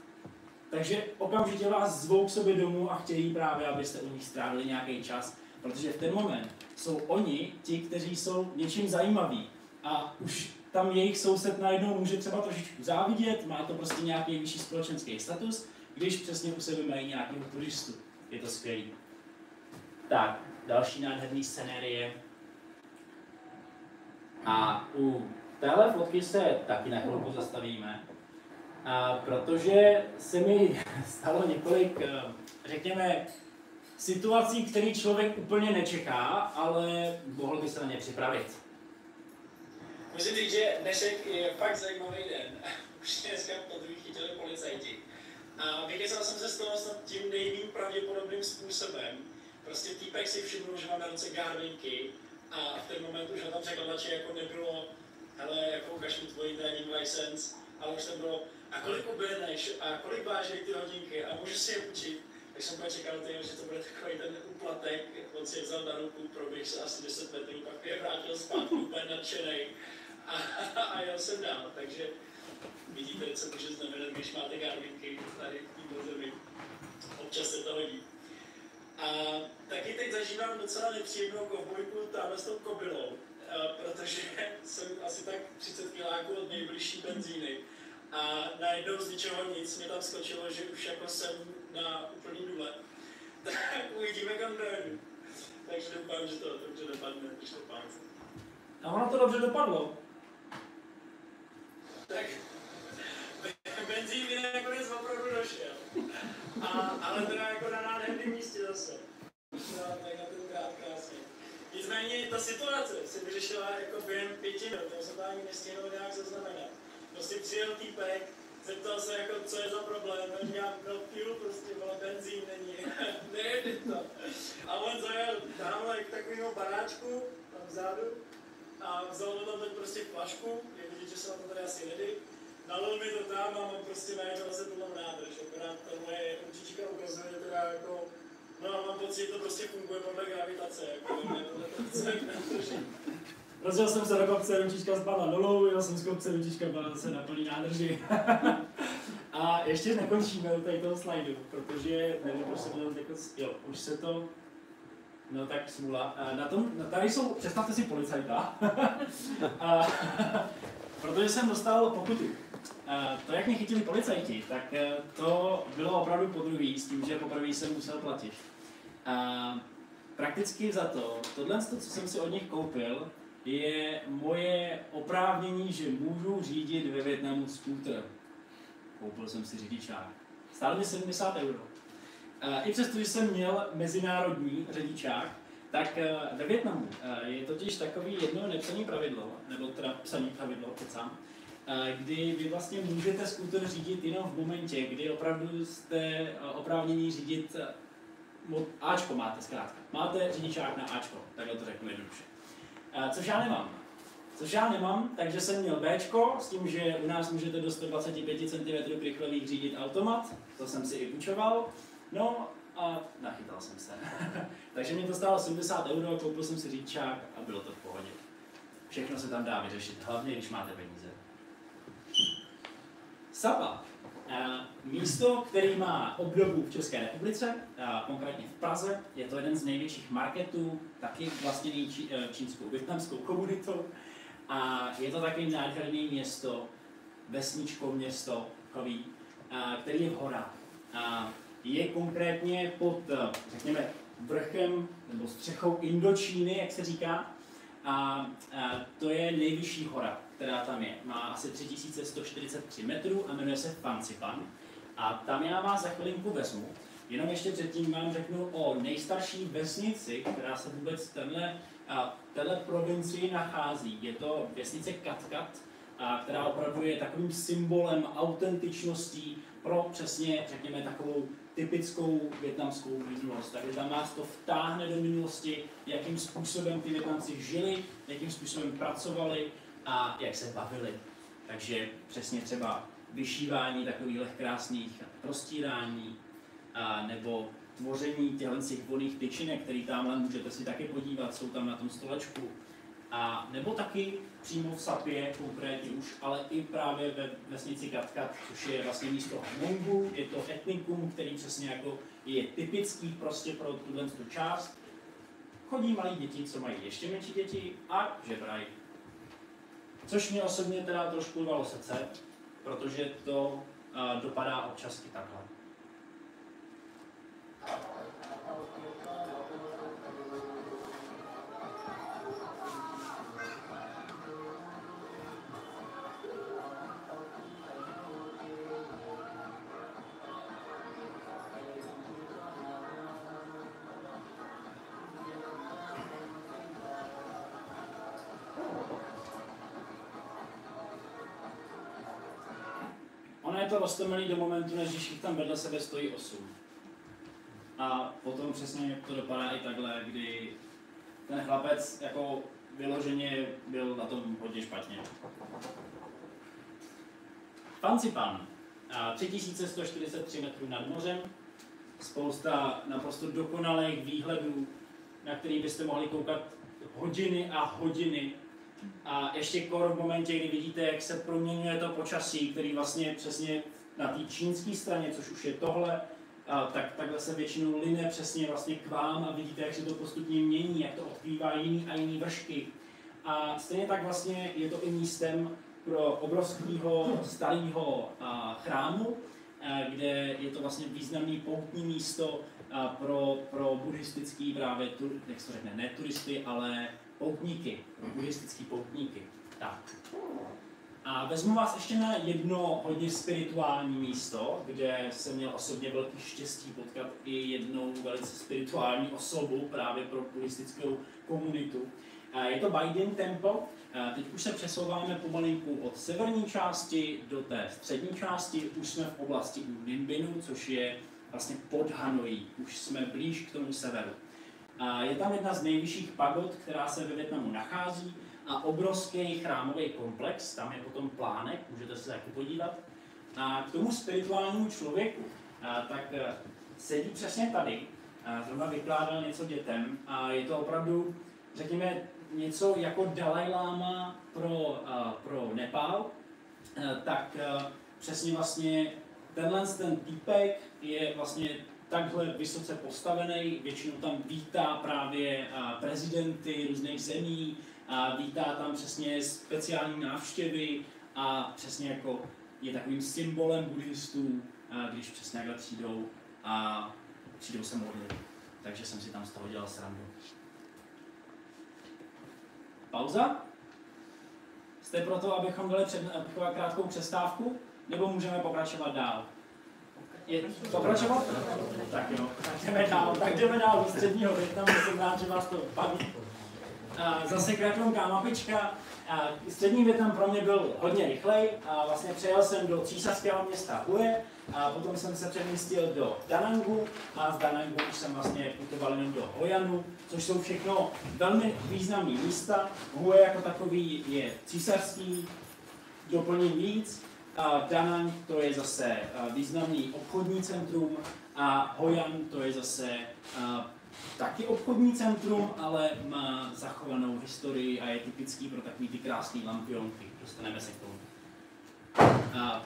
Takže okamžitě vás zvou k sobě domů a chtějí právě, abyste u nich strávili nějaký čas. Protože v ten moment jsou oni ti, kteří jsou něčím zajímaví a už tam jejich soused najednou může třeba trošičku závidět, má to prostě nějaký vyšší společenský status, když přesně u sebe mají nějakého turistu. Je to skvělý. Tak, další nádherný scenérie. A u téhle fotky se taky na chvilku zastavíme, protože se mi stalo několik, řekněme, situací, které člověk úplně nečeká, ale mohl by se na ně připravit. Musím říct, že dnešek je fakt zajímavý den. Už dneska podruhé chytili policajti. A vykecal jsem se z toho snad tím nejmým pravděpodobným způsobem. Prostě týpek si všiml, že mám na ruce Garminky a v ten moment už na tom překladači jako nebylo, hele, jako ukaž mi tvojí driving license, ale už to bylo, a kolik objedneš, a kolik váží ty hodinky, a můžu si je učit. Tak jsem čekal, že to bude takový ten úplatek, on si je vzal na ruku, proběh se asi 10 metrů, pak je vrátil zpátky úplně nadšenej a jel jsem dál, takže vidíte, co může znamenat, když máte Garminky tady v této zemi. Občas se to hodí. A taky teď zažívám docela nepříjemnou kovbojku tamhle s tou kobylou, protože jsem asi tak 30 kiláků od nejbližší benzíny. A najednou z ničeho nic mě tam skočilo, že už jako jsem na úplný nule. Tak uvidíme, kam dojedu. Takže doufám, že to dobře dopadne, když to pánce. A ono to dobře dopadlo. Tak benzín mi nakonec opravdu došel. Ale teda jako na nádherném místě zase. Tak na ten krát krásně. Nicméně ta situace se vyřešila jako během 5 minut, to jsem to ani nestihnul nějak zaznamenat. Prostě přijel týpek, zeptal se jako, co je za problém, a říkám, no fuel prostě, vole, benzín není, nejede to. A on zajel tamhle k takovému baráčku, tam vzadu, a vzal tam teď prostě flašku, je vidět, že se na to tady asi nedí, nalil mi to tam a mám prostě najednou zase plnou nádrž, akorát ta moje ručička ukazuje teda jako, no mám pocit, že to prostě funguje podle gravitace, jako ne podle toho, co je nádrží. Rozděl jsem se do kopce, ručička spadla dolů, jel jsem z kopce, ručička byla zase na plný nádrži. A ještě nekončíme u toho slajdu, protože nevím, proč se to jako, jo, už se to, no tak smůla. Tady jsou, představte si policajta, protože jsem dostal pokutu. To, jak mě chytili policajti, tak to bylo opravdu podruhý s tím, že poprvé jsem musel platit. Prakticky za to, tohle, co jsem si od nich koupil, je moje oprávnění, že můžu řídit ve Vietnamu skútr. Koupil jsem si řidičák. Stálo mi 70 €. I přesto, že jsem měl mezinárodní řidičák, tak ve Vietnamu je totiž takový jedno nepsané pravidlo, nebo teda psané pravidlo, kecám, kdy vy vlastně můžete skútr řídit jenom v momentě, kdy opravdu jste oprávnění řídit Ačko máte zkrátka. Máte řidičák na Ačko, takhle to řeknu jednoduše. Což já nemám, takže jsem měl Bčko, s tím, že u nás můžete do 125 cm rychlevých řídit automat, to jsem si i půjčoval, no a nachytal jsem se. Takže mě to stálo 70 €, koupil jsem si řidičák a bylo to v pohodě. Všechno se tam dá vyřešit, hlavně když máte peníze. Sapa. Místo, který má obdobu v České republice, konkrétně v Praze, je to jeden z největších marketů, taky vlastněný čínskou vietnamskou komunitou. A je to taky nádherné město, vesničko město, který je v horách. Je konkrétně pod, řekněme, vrchem nebo střechou Indočíny, jak se říká. A to je nejvyšší hora, která tam je. Má asi 3143 metrů a jmenuje se Fansipan. A tam já vás za chvilinku vezmu. Jenom ještě předtím vám řeknu o nejstarší vesnici, která se vůbec v téhle provincii nachází. Je to vesnice Katkat, která opravdu je takovým symbolem autentičností pro přesně, řekněme, takovou typickou vietnamskou minulost. Takže tam vás to vtáhne do minulosti, jakým způsobem ty Vietnamci žili, jakým způsobem pracovali a jak se bavili. Takže přesně třeba vyšívání takových krásných prostírání, nebo tvoření těch vonných tyčinek, který tamhle můžete si taky podívat, jsou tam na tom stolečku. A nebo taky přímo v Sapě konkrétně už, ale i právě ve vesnici Katkat, což je vlastně místo Hmongu, je to etnikum, který přesně jako je typický prostě pro tuhle tu část. chodí malí děti, co mají ještě menší děti a žebrají. Což mě osobně teda trošku urvalo srdce, protože to dopadá občas i takhle. Ono je to roztomilý do momentu, než když jich tam vedle sebe stojí 8. A potom přesně to dopadá i takhle, kdy ten chlapec jako vyloženě byl na tom hodně špatně. Fancy-Pan, 3143 metrů nad mořem, spousta naprosto dokonalých výhledů, na který byste mohli koukat hodiny a hodiny. A ještě kor v momentě, kdy vidíte, jak se proměňuje to počasí, který vlastně přesně na té čínské straně, což už je tohle, tak takhle se většinou line přesně vlastně k vám a vidíte, jak se to postupně mění, jak to odkrývá jiný a jiný vršky. A stejně tak vlastně je to i místem pro obrovského starého chrámu, kde je to vlastně významný poutní místo pro buddhistický právě, jak se to řekne, ne turisty, ale poutníky, buddhistický poutníky. Tak. A vezmu vás ještě na jedno hodně spirituální místo, kde jsem měl osobně velký štěstí potkat i jednou velice spirituální osobu právě pro buddhistickou komunitu. Je to Baidin Temple. Teď už se přesouváme pomalinku od severní části do té střední části. Už jsme v oblasti Ninh-Binu, což je vlastně pod Hanojí. Už jsme blíž k tomu severu. Je tam jedna z nejvyšších pagod, která se ve Vietnamu nachází, a obrovský chrámový komplex, tam je potom plánek, můžete se taky podívat. A k tomu spirituálnímu člověku, tak sedí přesně tady, zrovna vykládal něco dětem a je to opravdu, řekněme, něco jako Dalaj Lama pro Nepál, tak přesně vlastně ten týpek je vlastně takhle vysoce postavený, většinou tam vítá právě prezidenty různých zemí, vítá tam přesně speciální návštěvy a přesně jako je takovým symbolem buddhistů, když přesně takhle přijdou se modlit. Takže jsem si tam z toho dělal srandu. Pauza? Jste pro to, abychom dali krátkou přestávku, nebo můžeme pokračovat dál? Pokračovat? Tak jo, tak jdeme dál do středního Vietnamu, jsem rád, že vás to baví. Zase krátká mapička. Střední Vietnam pro mě byl hodně rychlej. Vlastně přejel jsem do císařského města Hue, a potom jsem se přemístil do Da Nangu a z Da Nangu už jsem vlastně putoval jenom do Hoi An, což jsou všechno velmi významné místa. Hue jako takový je císařský, doplním víc. Da Nang to je zase významný obchodní centrum a Hoi An to je zase taky obchodní centrum, ale má zachovanou historii a je typický pro takový ty krásný lampionky. Dostaneme se k tomu.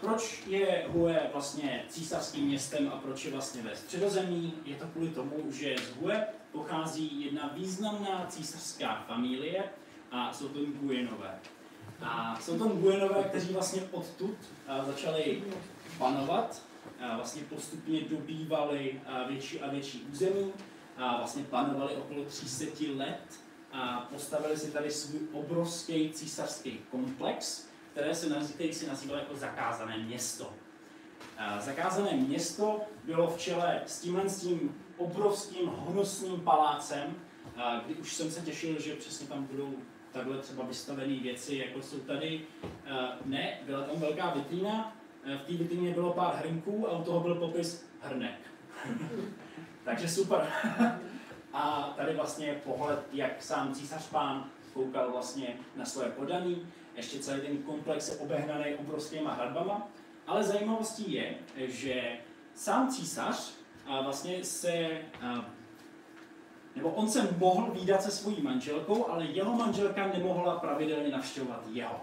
Proč je Hue vlastně císařským městem a proč je vlastně ve Středozemí? Je to kvůli tomu, že z Hue pochází jedna významná císařská familie a jsou to Nguyenové. A jsou to Nguyenové, kteří vlastně odtud začali panovat, vlastně postupně dobývali větší a větší území, a vlastně panovali okolo 300 let a postavili si tady svůj obrovský císařský komplex, který se nazýval jako Zakázané město. Zakázané město bylo v čele s tím obrovským honosným palácem, kdy už jsem se těšil, že přesně tam budou takhle třeba vystavené věci, jako jsou tady. Ne, byla tam velká vitrína, v té vitríně bylo pár hrnků a u toho byl popis hrnek. Takže super. A tady vlastně je pohled, jak sám císař Pán koukal vlastně na svoje podaný. Ještě celý ten komplex je obehnaný obrovskýma hradbama. Ale zajímavostí je, že sám císař vlastně on se mohl vídat se svojí manželkou, ale jeho manželka nemohla pravidelně navštěvovat jeho.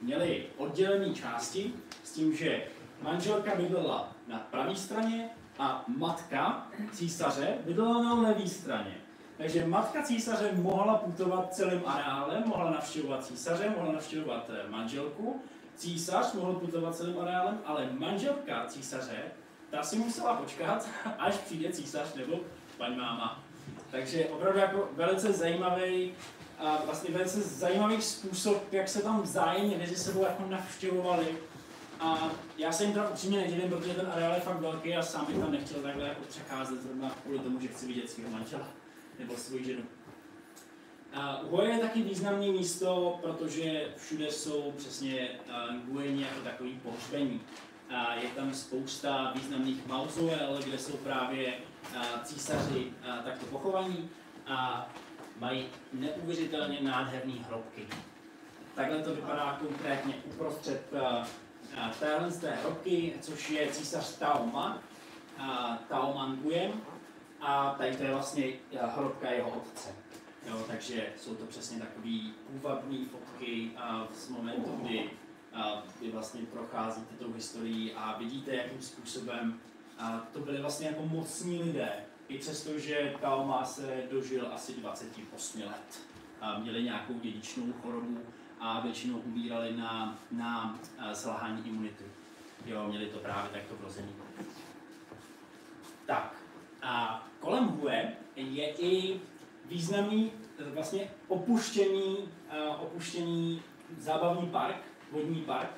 Měli oddělené části s tím, že manželka bydlela na pravé straně a matka císaře bydlela na levé straně. Takže matka císaře mohla putovat celým areálem, mohla navštěvovat císaře, mohla navštěvovat manželku. Císař mohl putovat celým areálem, ale manželka císaře, ta si musela počkat, až přijde císař nebo paní máma. Takže opravdu jako velice zajímavý, vlastně velice zajímavý způsob, jak se tam vzájemně mezi sebou jako navštěvovali. A já se jim teda upřímně nedivím, protože ten areál je fakt velký a sám bych tam nechtěl takhle jako přecházet zrovna kvůli tomu, že chci vidět svého manžela nebo svou ženu. Goje je taky významné místo, protože všude jsou přesně Gueni jako takový pohřbení. Je tam spousta významných mauzoel, kde jsou právě císaři takto pochovaní a mají neuvěřitelně nádherné hrobky. Takhle to vypadá konkrétně uprostřed téhle z té hrobky, což je císař Tao Man Guyen, a tady to je vlastně hrobka jeho otce. Jo, takže jsou to přesně takové půvabné fotky z momentu, kdy vy vlastně procházíte tou historií a vidíte, jakým způsobem to byly vlastně jako mocní lidé. I přesto, že Tao Ma se dožil asi 28 let. Měli nějakou dědičnou chorobu a většinou umírali na selhání imunity. Jo, měli to právě takto vrozený. Tak, a kolem Hue je i významný vlastně opuštěný zábavní park, vodní park.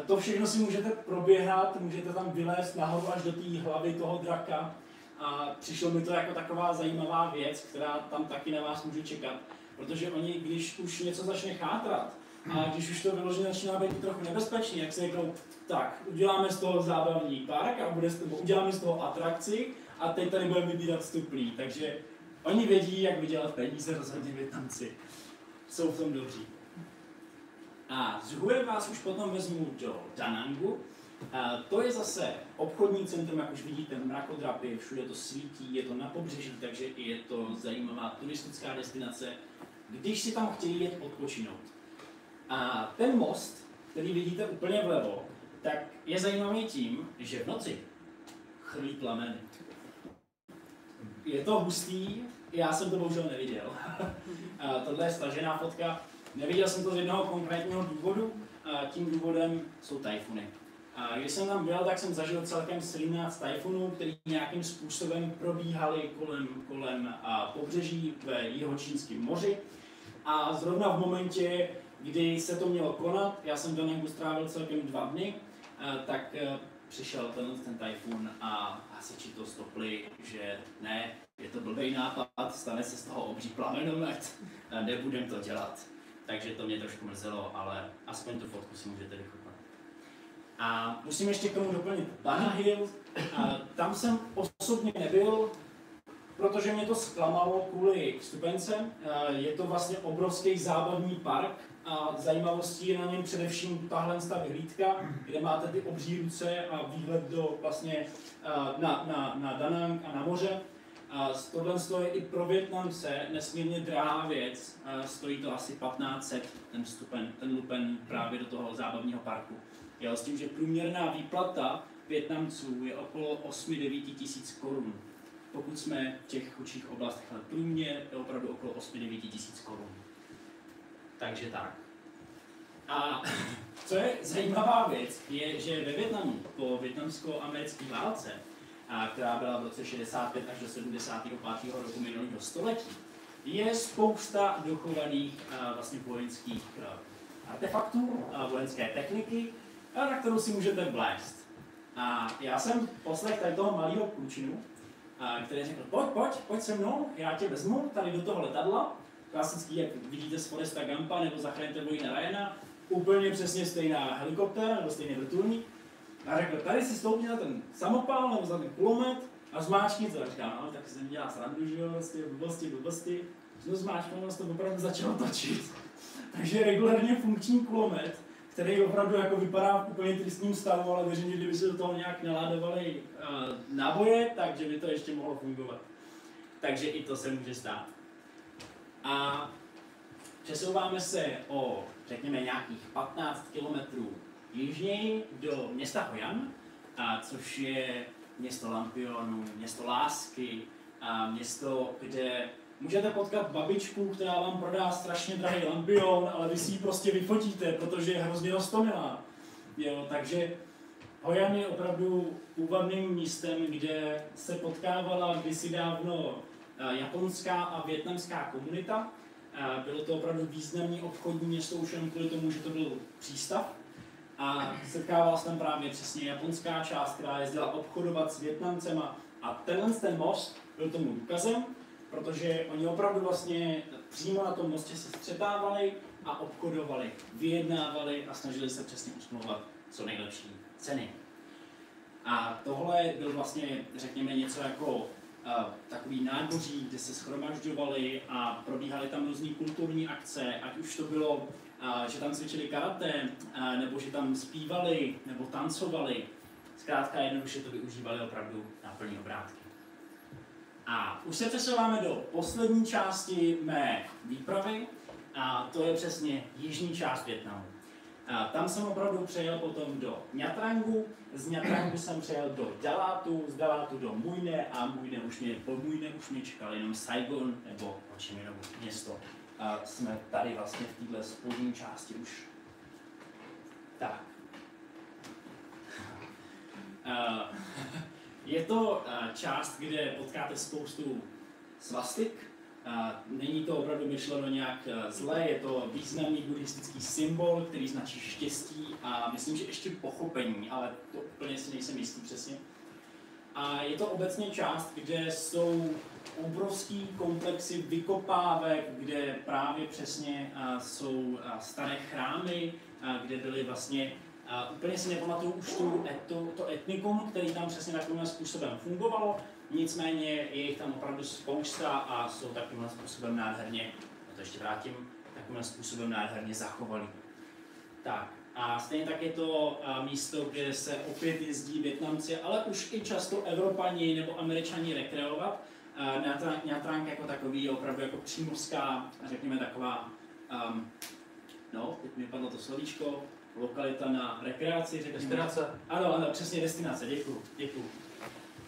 To všechno si můžete proběhat, můžete tam vylézt nahoru až do té hlavy toho draka. A přišlo mi to jako taková zajímavá věc, která tam taky na vás může čekat. Protože oni, když už něco začne chátrat, a když už to vyloženě začíná být trochu nebezpečný, jak se řeknou, tak uděláme z toho zábavní park a uděláme z toho atrakci a teď tady budeme vybírat vstupný. Takže oni vědí, jak vydělat peníze, rozhodně Vietnamci. Jsou v tom dobří. A z Hue vás už potom vezmu do Da Nangu. To je zase obchodní centrum, jak už vidíte, mrakodrapy, všude to svítí, je to na pobřeží, takže i je to zajímavá turistická destinace, když si tam chtějí jet odpočinout. A ten most, který vidíte úplně vlevo, tak je zajímavý tím, že v noci chrlí plameny. Je to hustý, já jsem to bohužel neviděl. Tohle je stažená fotka. Neviděl jsem to z jednoho konkrétního důvodu, tím důvodem jsou tajfuny. Když jsem tam byl, tak jsem zažil celkem 17 tajfunů, které nějakým způsobem probíhaly kolem pobřeží v Jihočínském moři. A zrovna v momentě, kdy se to mělo konat, já jsem v Da Nangu strávil celkem 2 dny, tak přišel ten tajfun a hasiči to stopli, že ne, je to blbej nápad, stane se z toho obří plamenomet, nebudem to dělat. Takže to mě trošku mrzelo, ale aspoň tu fotku si můžete vychutnat. A musím ještě k tomu doplnit Bana Hill. Tam jsem osobně nebyl, protože mě to zklamalo kvůli vstupence. Je to vlastně obrovský zábavní park a zajímavostí je na něm především tahle vyhlídka, kde máte ty obří ruce a výhled do vlastně na Da Nang a na moře. Tohle je i pro Vietnamce nesmírně drahá věc, stojí to asi 1500 ten lupen právě do toho zábavního parku. Jo, s tím, že průměrná výplata Vietnamců je okolo 8-9 tisíc korun. Pokud jsme v těch chudších oblastech, ale průměr je opravdu okolo 8-9 tisíc korun. Takže tak. A co je zajímavá věc, je, že ve Vietnamu po vietnamsko-americké válce, která byla v roce 65 až do 75. roku minulého století, je spousta dochovaných vlastně vojenských artefaktů, vojenské techniky, na kterou si můžete vlézt. A já jsem poslech tady toho malého klučinu, který řekl, pojď se mnou, já tě vezmu tady do toho letadla, klasický, jak vidíte z Foresta Gumpa nebo Zachraňte vojína Ryana, úplně přesně stejná helikoptéra nebo stejný vrtulník. A řekl, tady si stoupni na ten samopal nebo za ten kulomet a zmáčkni to. A říkám, no, tak se mi dělá srandu, že jo, z těch blbosti. No zmáčknu, to opravdu začalo točit. Takže regulárně funkční kulomet, který opravdu jako vypadá v úplně tristním stavu, ale věřím, že kdyby se do toho nějak naládovali náboje, takže by to ještě mohlo fungovat. Takže i to se může stát. A přesouváme se o, řekněme, nějakých 15 kilometrů jižněji do města Hoi An, což je město lampionu, město lásky, město, kde můžete potkat babičku, která vám prodá strašně drahý lampion, ale vy si ji prostě vyfotíte, protože je hrozně roztomilá. Jo, takže Hoi An je opravdu půvabným místem, kde se potkávala kdysi dávno japonská a vietnamská komunita. Bylo to opravdu významný obchodní město už jen kvůli tomu, že to byl přístav. A setkávala se tam právě přesně japonská část, která jezdila obchodovat s Vietnamcema. A ten most byl tomu důkazem, protože oni opravdu vlastně přímo na tom mostě se střetávali a obchodovali, vyjednávali a snažili se přesně usmlouvat co nejlepší ceny. A tohle byl vlastně, řekněme, něco jako takový náboří, kde se shromažďovali a probíhaly tam různý kulturní akce, ať už to bylo, že tam cvičili karate, nebo že tam zpívali, nebo tancovali. Zkrátka jednoduše to využívali opravdu na plný obrátky. A už se přesouváme do poslední části mé výpravy, a to je přesně jižní část Vietnamu. Tam jsem opravdu přejel potom do Nha, z Nha jsem přejel do Dalátu, z Dalátu do Mui a po Mui už mě čekal jenom Saigon nebo Ho Chi Minovo město. A jsme tady vlastně v této spodní části už. Tak. Je to část, kde potkáte spoustu svastik. Není to opravdu myšleno nějak zle, je to významný buddhistický symbol, který značí štěstí a myslím, že ještě pochopení, ale to úplně si nejsem jistý přesně. A je to obecně část, kde jsou obrovský komplexy vykopávek, kde právě přesně jsou staré chrámy, kde byly vlastně, úplně si nepamatuju už to etnikum, který tam přesně takovým způsobem fungovalo. Nicméně je jich tam opravdu spousta a jsou takovým způsobem nádherně, a to ještě vrátím, takovým způsobem nádherně zachovalý. Tak a stejně tak je to místo, kde se opět jezdí Vietnamci, ale už i často Evropani nebo Američani rekreovat. Nha Trang jako takový je opravdu jako přímořská, řekněme taková, teď mi padlo to slovíčko, lokalita na rekreaci, řekněme. Destinace. Ano, přesně destinace, děkuju.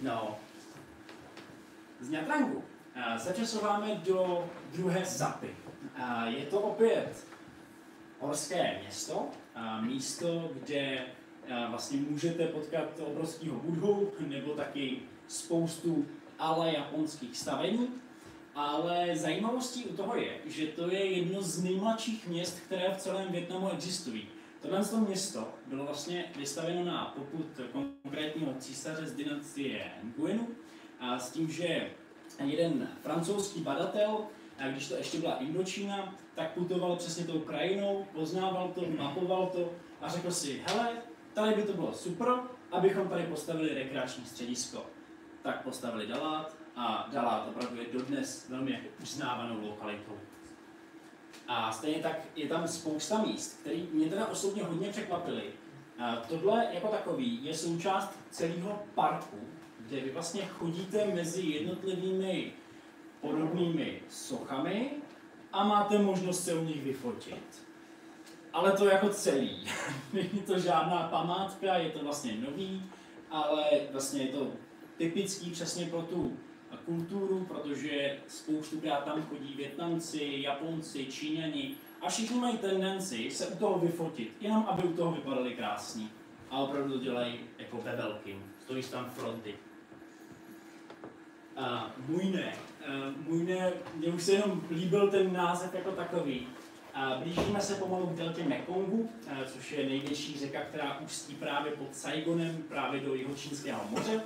No. Z Nha Trangu se přesouváme do druhé Sapy. Je to opět horské město, místo, kde vlastně můžete potkat obrovského Budhu nebo taky spoustu ale japonských stavení. Ale zajímavostí u toho je, že to je jedno z nejmladších měst, které v celém Vietnamu existují. Tohle město bylo vlastně vystavěno na popud konkrétního císaře z dynastie Nguyen, a s tím, že jeden francouzský badatel, když to ještě byla Indočína, tak putoval přesně tou krajinou, poznával to, mapoval to a řekl si, hele, tady by to bylo super, abychom tady postavili rekreační středisko. Tak postavili Dalát a Dalát opravdu je dodnes velmi jako uznávanou lokalitou. A stejně tak je tam spousta míst, které mě teda osobně hodně překvapily. Tohle jako takový je součást celého parku, kde vy vlastně chodíte mezi jednotlivými podobnými sochami a máte možnost se u nich vyfotit. Ale to jako celý. Není to žádná památka, je to vlastně nový, ale vlastně je to typický přesně pro tu kulturu, protože spoustukrát tam chodí Vietnamci, Japonci, Číňani a všichni mají tendenci se u toho vyfotit, jenom aby u toho vypadali krásní. A opravdu to dělají jako ve velkým. Stojí tam fronty. Mui Ne, mně už se jenom líbil ten název jako takový. Blížíme se pomalu k deltě Mekongu, což je největší řeka, která ústí právě pod Saigonem, právě do Jihočínského moře.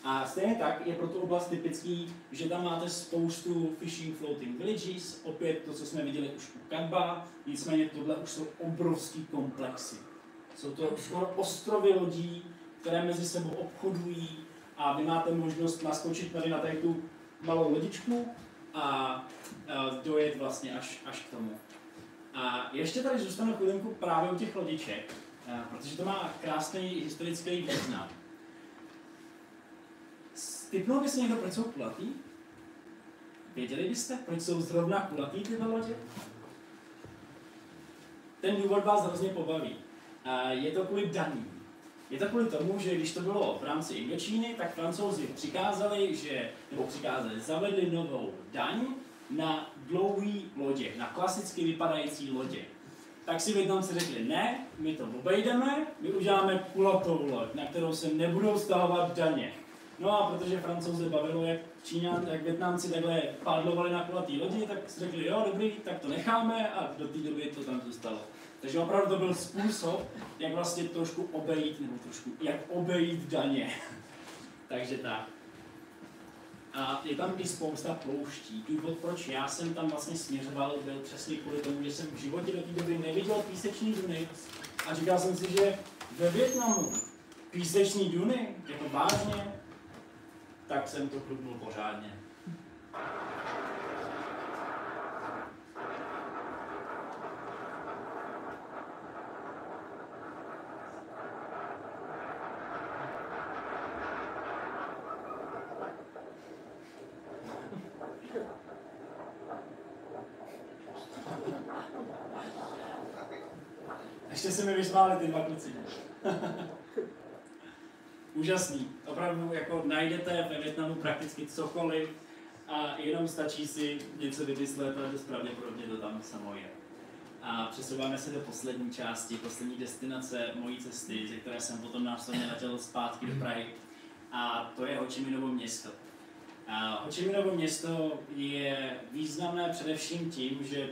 A stejně tak je pro tu oblast typický, že tam máte spoustu fishing floating villages, opět to, co jsme viděli už u Kadba, nicméně tohle už jsou obrovský komplexy. Jsou to skoro ostrovy lodí, které mezi sebou obchodují a vy máte možnost naskočit tady na tady tu malou lodičku a dojet vlastně až k tomu. A ještě tady zůstanu chvilinku právě u těch lodiček, protože to má krásný historický význam. Tipnul by si někdo, proč jsou kulatý? Věděli byste, proč jsou zrovna kulatý tyhle lodě? Ten důvod vás hrozně pobaví. Je to kvůli daním. Je to kvůli tomu, že když to bylo v rámci Indočíny, tak Francouzi zavedli novou daň na dlouhý lodě, na klasicky vypadající lodě. Tak si Vietnamci řekli, ne, my to obejdeme, my uděláme kulatou loď, na kterou se nebudou stahovat daně. No a protože Francouze bavilo, jak Číňan, jak Vietnamci takhle pádlovali na kulatý lodi, tak si řekli, jo, dobrý, tak to necháme a do té doby to tam zůstalo. Takže opravdu to byl způsob, jak vlastně trošku obejít, nebo trošku, jak obejít daně. Takže tak. A je tam i spousta plouští. Důvod, proč já jsem tam vlastně směřoval, byl přesně kvůli tomu, že jsem v životě do té doby neviděl písečný duny. A říkal jsem si, že ve Vietnamu píseční duny, jako vážně, tak jsem to klubnul pořádně. Ještě se mi vysmáli ty dva kluci. Úžasný. Opravdu jako najdete ve Vietnamu prakticky cokoliv a jenom stačí si něco vymyslet a dost pravděpodobně to tam samo je. A přesouváme se do poslední části, poslední destinace mojí cesty, ze které jsem potom následně letěl zpátky do Prahy. A to je Ho Chi Minovo město. Ho Chi Minovo město je významné především tím, že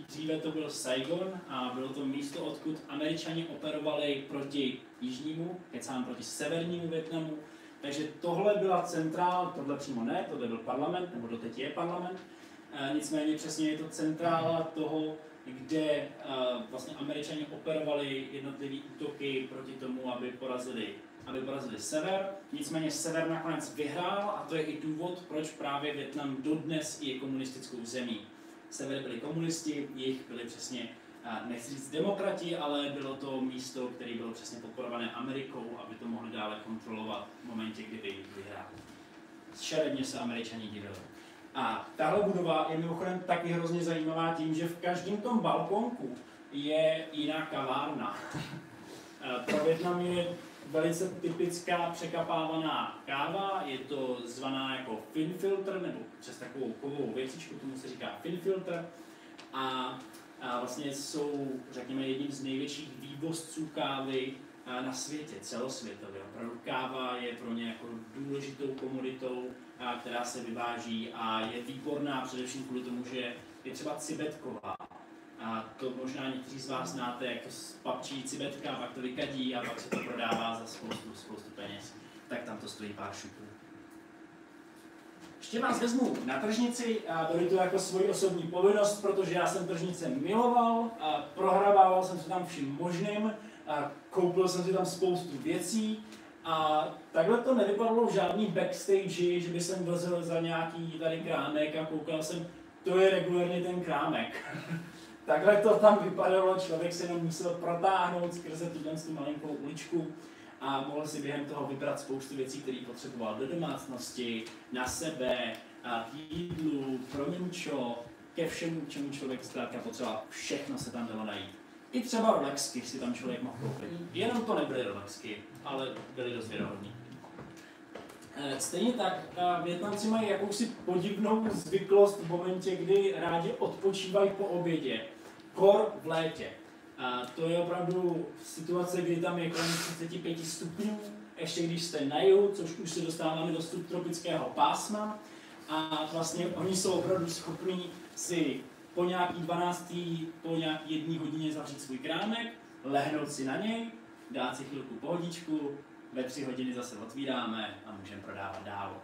dříve to byl Saigon a bylo to místo, odkud Američani operovali proti jižnímu, kecám proti severnímu Vietnamu. Takže tohle byla centrála, tohle přímo ne, tohle byl parlament, nebo doteď je parlament. Nicméně přesně je to centrála toho, kde vlastně Američani operovali jednotlivé útoky proti tomu, aby porazili sever. Nicméně sever nakonec vyhrál a to je i důvod, proč právě Vietnam dodnes je komunistickou zemí. Sever byli komunisti, jich byli přesně, nechci říct demokrati, ale bylo to místo, které bylo přesně podporované Amerikou, aby to mohli dále kontrolovat v momentě, kdy vyhrál. Šeredně se Američani divili. A tahle budova je mimochodem taky hrozně zajímavá tím, že v každém tom balkonku je jiná kavárna. Pro Vietnam je velice typická překapávaná káva, je to zvaná jako Finfilter, nebo přes takovou kovovou věcičku, tomu se říká Finfilter. A vlastně jsou, řekněme, jedním z největších vývozců kávy na světě, celosvětově. Opravdu káva je pro ně jako důležitou komoditou, která se vyváží a je výborná především kvůli tomu, že je třeba cibetková. A to možná někteří z vás znáte, jak to papčí cibetka, pak to vykadí a pak se to prodává za spoustu peněz. Tak tam to stojí pár šupů. Ještě vás vezmu na tržnici a beru to jako svoji osobní povinnost, protože já jsem tržnice miloval, a prohrabával jsem se tam vším možným, a koupil jsem si tam spoustu věcí a takhle to nevypadalo v žádný backstage, že by jsem vlezl za nějaký tady krámek a koukal jsem, to je regulárně ten krámek. Takhle to tam vypadalo, člověk se jenom musel protáhnout skrze tu malinkou uličku a mohl si během toho vybrat spoustu věcí, které potřeboval do domácnosti, na sebe, k jídlu, pro něčo, ke všemu, k čemu člověk zkrátka potřeboval. Všechno se tam dalo najít. I třeba relaxky si tam člověk mohl koupit. Jenom to nebyly relaxky, ale byly dost věrohodný. Stejně tak Vietnamci mají jakousi podivnou zvyklost v momentě, kdy rádi odpočívají po obědě. Kor v létě. To je opravdu situace, kdy tam je kolem 35 stupňů, ještě když jste na jihu, což už se dostáváme do subtropického pásma. A vlastně oni jsou opravdu schopní si po nějaký 12, po nějaký 1 hodině zavřít svůj krámek, lehnout si na něj, dát si chvilku pohodičku, ve 3 hodiny zase otvíráme a můžeme prodávat dál.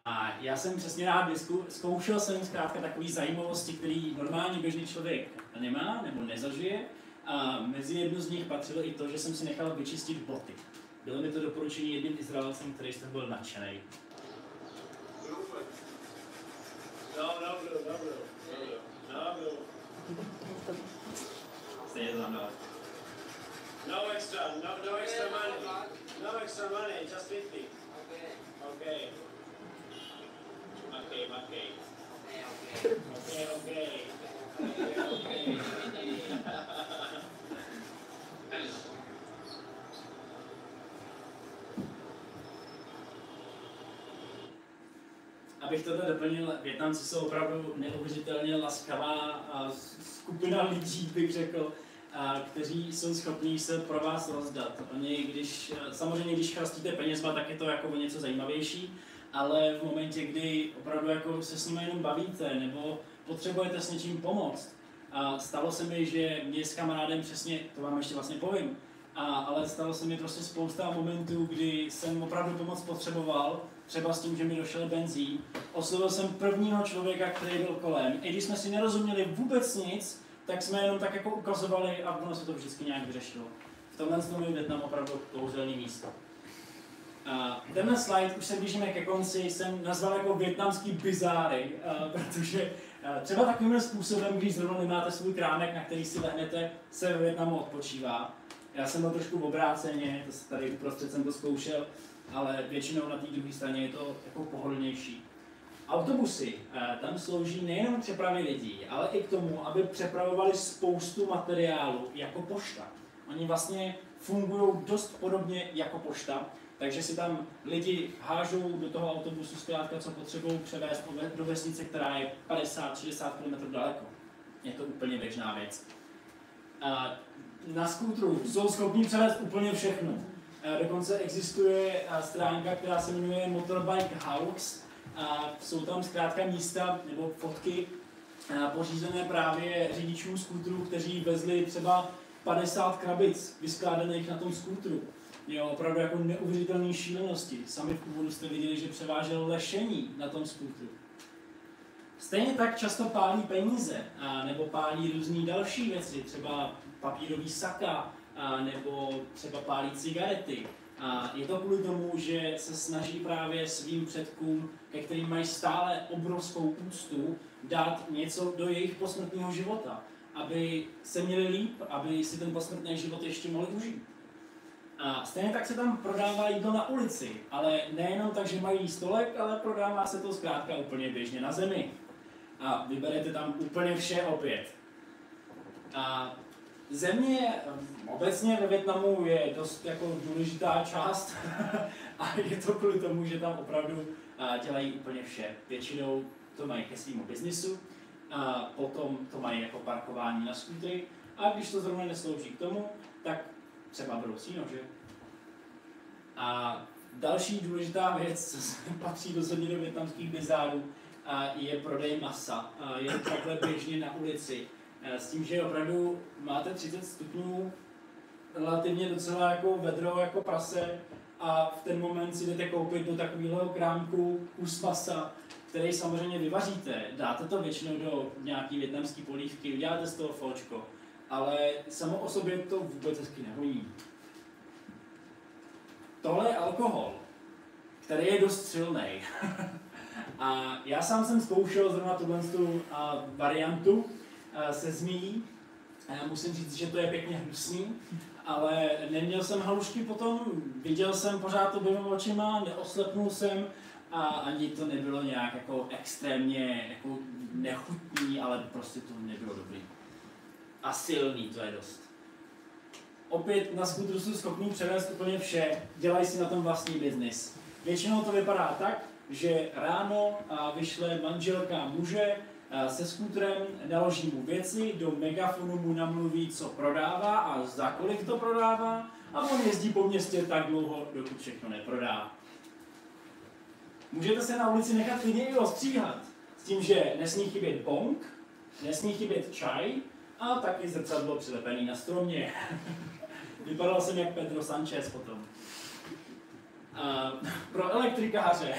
A já jsem přesně rád zkoušel jsem zkrátka takové zajímavosti, které normálně běžný člověk nemá nebo nezažije. A mezi jednu z nich patřilo i to, že jsem si nechal vyčistit boty. Bylo mi to doporučení jedním Izraelcem, který z toho byl nadšenej. Stejně to tam dal. No extra money. No extra money, just 50. Okay. abych tohle doplnil, Vietnamci jsou opravdu neuvěřitelně laskavá skupina lidí, bych řekl, kteří jsou schopní se pro vás rozdat. Samozřejmě, když chrastíte penězma, tak je to jako o něco zajímavější, ale v momentě, kdy opravdu jako se s nimi jenom bavíte, nebo potřebujete s něčím pomoct. A stalo se mi, že mě s kamarádem přesně, to vám ještě vlastně povím, ale stalo se mi prostě spousta momentů, kdy jsem opravdu pomoc potřeboval, třeba s tím, že mi došel benzín. Oslovil jsem prvního člověka, který byl kolem. I když jsme si nerozuměli vůbec nic, tak jsme jenom tak jako ukazovali a ono se to vždycky nějak vyřešilo. V tomhle tom je Vietnam opravdu kouzelný místo. Tenhle slide, už se blížíme ke konci, jsem nazval jako vietnamský bizáry, protože třeba takovým způsobem, když zrovna nemáte svůj krámek, na který si lehnete, se ve Vietnamu odpočívá. Já jsem byl trošku v obráceně, to se tady uprostřed jsem to zkoušel, ale většinou na té druhé straně je to jako pohodlnější. Autobusy tam slouží nejenom k přepravě lidí, ale i k tomu, aby přepravovali spoustu materiálu jako pošta. Oni vlastně fungují dost podobně jako pošta, takže si tam lidi hážou do toho autobusu zkrátka, co potřebují převést do vesnice, která je 50-60 km daleko. Je to úplně běžná věc. Na skútru jsou schopni převést úplně všechno. Dokonce existuje stránka, která se jmenuje Motorbike House. Jsou tam zkrátka místa nebo fotky pořízené právě řidičům skútrů, kteří vezli třeba 50 krabic vyskládaných na tom skútru. Jo, opravdu jako neuvěřitelné šílenosti. Sami v úvodu jste viděli, že převážel lešení na tom skútru. Stejně tak často pálí peníze, nebo pálí různé další věci, třeba papírový saka, nebo třeba pálí cigarety. Je to kvůli tomu, že se snaží právě svým předkům, ke kterým mají stále obrovskou úctu, dát něco do jejich posmrtného života, aby se měli líp, aby si ten posmrtný život ještě mohli užít. A stejně tak se tam prodává jídlo na ulici, ale nejenom tak, že mají stolek, ale prodává se to zkrátka úplně běžně na zemi. A vyberete tam úplně vše opět. A země obecně ve Vietnamu je dost jako důležitá část a je to kvůli tomu, že tam opravdu dělají úplně vše. Většinou to mají ke svému biznisu, a potom to mají jako parkování na skútry a když to zrovna neslouží k tomu, tak třeba berou síno, že? A další důležitá věc, co patří rozhodně do vietnamských bizárů, je prodej masa. Je to takhle běžně na ulici. S tím, že opravdu máte 30 stupňů, relativně docela jako vedro, jako prase a v ten moment si jdete koupit do takového krámku kus masa, který samozřejmě vyvaříte. Dáte to většinou do nějaký vietnamský polívky, uděláte z toho fóčko, ale samo o sobě to vůbec hezky nevoní. Tohle je alkohol, který je dost silný. A já sám jsem zkoušel zrovna tu variantu se zmíjí. Musím říct, že to je pěkně hnusný, ale neměl jsem halušky potom, viděl jsem pořád to oběma očima, neoslepnul jsem a ani to nebylo nějak jako extrémně jako nechutný, ale prostě to nebylo dobrý. A silný, to je dost. Opět na skútru jsou schopní převést úplně vše, dělají si na tom vlastní biznis. Většinou to vypadá tak, že ráno vyšle manželka muže se skútrem, naloží mu věci, do megafonu mu namluví, co prodává a za kolik to prodává a on jezdí po městě tak dlouho, dokud všechno neprodá. Můžete se na ulici nechat klidně i ostříhat, s tím, že nesmí chybět bong, nesmí chybět čaj a taky zrcadlo přilepený na stromě. Vypadal jsem jak Pedro Sanchez potom. Pro elektrikáře.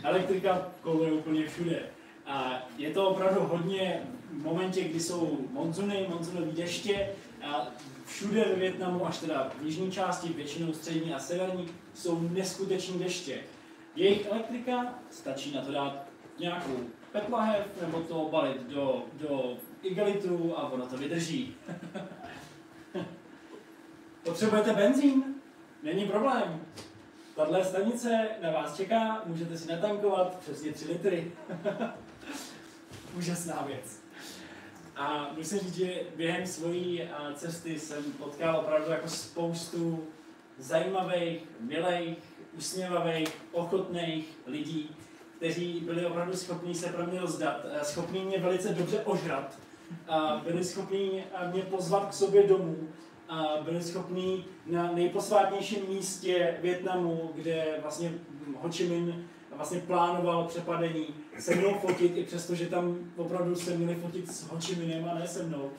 Elektrika koluje úplně všude. Je to opravdu hodně v momentě, kdy jsou monzunové deště. Všude ve Vietnamu, až teda v jižní části, většinou střední a severní, jsou neskuteční deště. Jejich elektrika stačí na to dát nějakou petlahev nebo to balit do igelitu a ono to vydrží. Potřebujete benzín? Není problém. Tahle stanice na vás čeká, můžete si natankovat přesně 3 litry. Úžasná věc. A musím říct, že během svojí cesty jsem potkal opravdu jako spoustu zajímavých, milých usměvavých, ochotných lidí, kteří byli opravdu schopní se pro mě rozdat, schopní mě velice dobře ožrat, byli schopní mě pozvat k sobě domů, byli schopní na nejposvátnějším místě Vietnamu, kde vlastně Ho Chi Minh vlastně plánoval přepadení, se mnou fotit, i přesto, že tam opravdu se měli fotit s Ho Chi Minhem a ne se mnou.